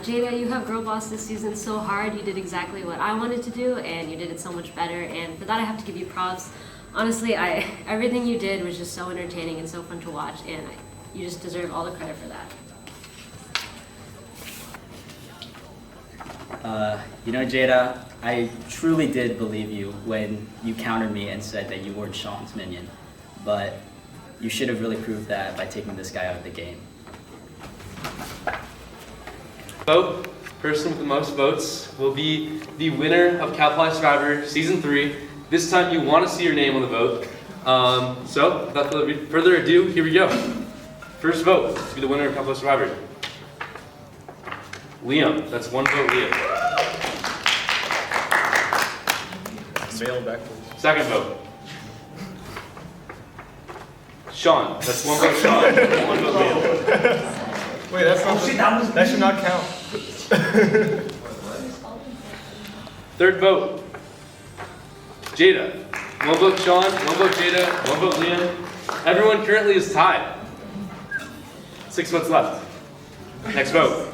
Jada, you have girl boss this season so hard. You did exactly what I wanted to do, and you did it so much better. And for that, I have to give you props. Honestly, everything you did was just so entertaining and so fun to watch, and you just deserve all the credit for that. You know, Jada, I truly did believe you when you countered me and said that you weren't Sean's minion, but you should have really proved that by taking this guy out of the game. Vote. Person with the most votes will be the winner of Calply Survivor Season 3. This time you want to see your name on the vote. So, without further ado, here we go. First vote to be the winner of Calply Survivor. Liam. That's one vote, Liam. Mail back, please. Second vote. Sean. That's one vote, Sean. One vote, Liam. Wait, that's not, that should not count. Third vote. Jada. One vote Sean, one vote Jada, one vote Liam. Everyone currently is tied. 6 votes left. Next vote.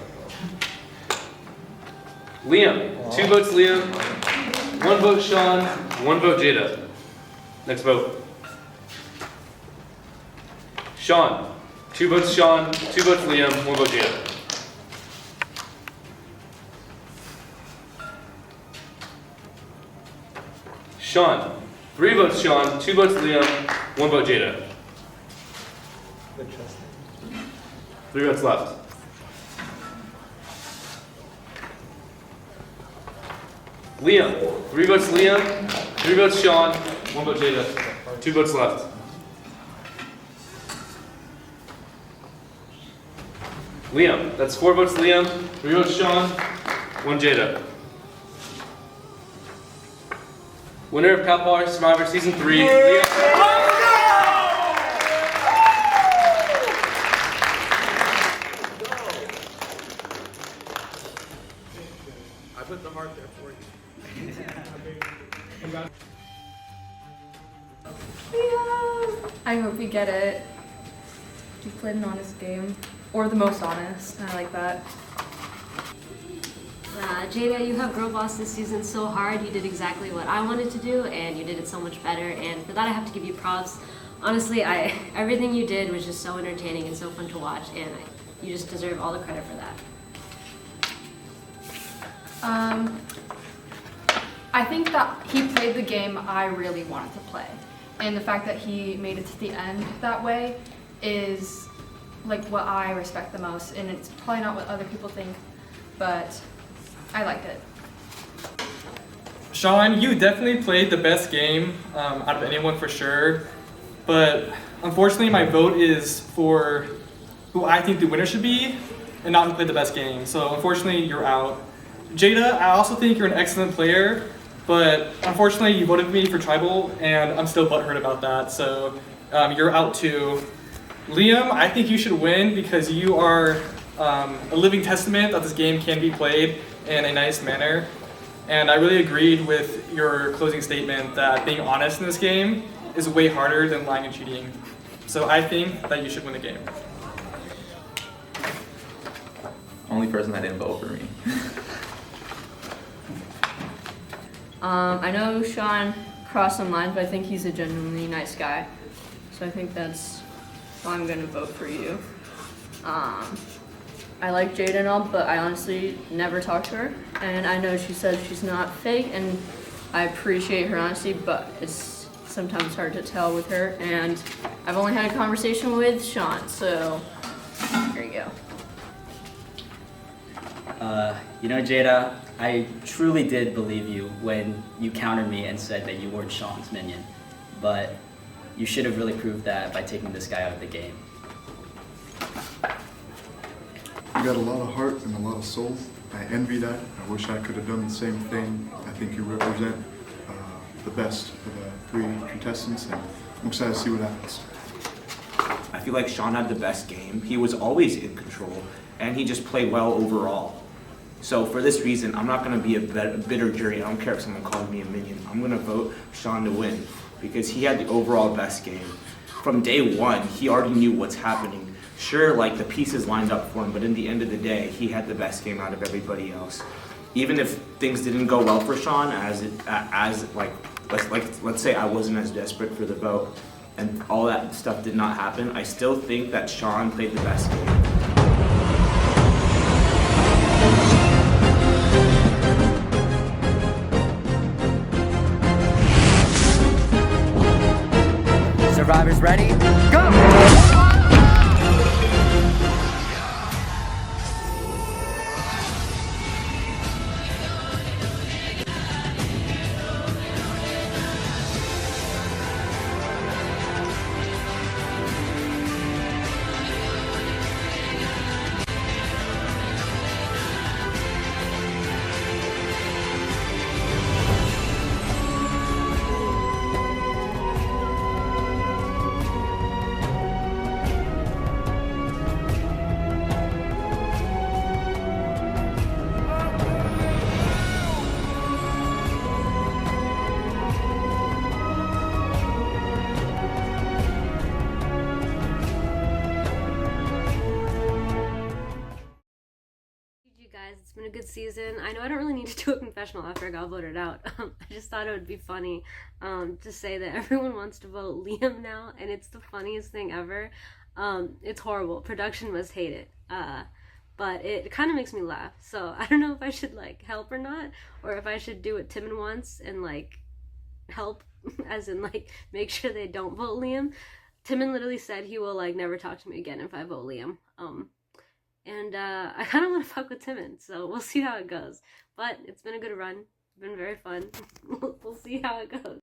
Liam. 2 votes Liam, 1 vote Sean, 1 vote Jada. Next vote. Sean. 2 votes Sean, 2 votes Liam, 1 vote Jada. Sean. 3 votes Sean, 2 votes Liam, 1 vote Jada. 3 votes left. Liam. 3 votes Liam, 3 votes Sean, 1 vote Jada. 2 votes left. Liam. That's 4 votes Liam, 3 votes Sean, 1 Jada. Winner of Calply Survivor Season 3, Liam. I put the heart there for you. I hope you get it. You played an honest game. Or the most honest. I like that. Jada, you have girl boss this season so hard. You did exactly what I wanted to do, and you did it so much better. And for that, I have to give you props. Honestly, everything you did was just so entertaining and so fun to watch, and you just deserve all the credit for that. I think that he played the game I really wanted to play. And the fact that he made it to the end that way is like what I respect the most. And it's probably not what other people think, but I liked it. Sean, you definitely played the best game out of anyone for sure, but unfortunately my vote is for who I think the winner should be and not who played the best game. So unfortunately you're out. Jada, I also think you're an excellent player, but unfortunately you voted me for tribal and I'm still butthurt about that, so you're out too. Liam, I think you should win because you are a living testament that this game can be played in a nice manner. And I really agreed with your closing statement that being honest in this game is way harder than lying and cheating. So I think that you should win the game. Only person that didn't vote for me. I know Sean crossed some lines, but I think he's a genuinely nice guy. So I think that's why I'm gonna vote for you. I like Jada and all, but I honestly never talked to her. And I know she says she's not fake, and I appreciate her honesty, but it's sometimes hard to tell with her. And I've only had a conversation with Sean, so here you go. You know, Jada, I truly did believe you when you countered me and said that you weren't Sean's minion, but you should have really proved that by taking this guy out of the game. You got a lot of heart and a lot of soul. I envy that. I wish I could have done the same thing. I think you represent the best of the 3 contestants, and I'm excited to see what happens. I feel like Sean had the best game. He was always in control, and he just played well overall. So for this reason, I'm not going to be a bitter jury. I don't care if someone calls me a minion. I'm going to vote Sean to win because he had the overall best game. From day one, he already knew what's happening. Sure, like the pieces lined up for him, but in the end of the day, he had the best game out of everybody else. Even if things didn't go well for Sean, let's say I wasn't as desperate for the vote, and all that stuff did not happen, I still think that Sean played the best game. Survivors ready? Go! It's been a good season. I know I don't really need to do a confessional after I got voted out. I just thought it would be funny to say that everyone wants to vote Liam now, and it's the funniest thing ever. It's horrible. Production must hate it. But it kind of makes me laugh. So I don't know if I should like help or not, or if I should do what Timon wants and like help, as in like make sure they don't vote Liam. Timon literally said he will like never talk to me again if I vote Liam. And I kind of want to fuck with Timon, so we'll see how it goes. But it's been a good run. It's been very fun. We'll see how it goes.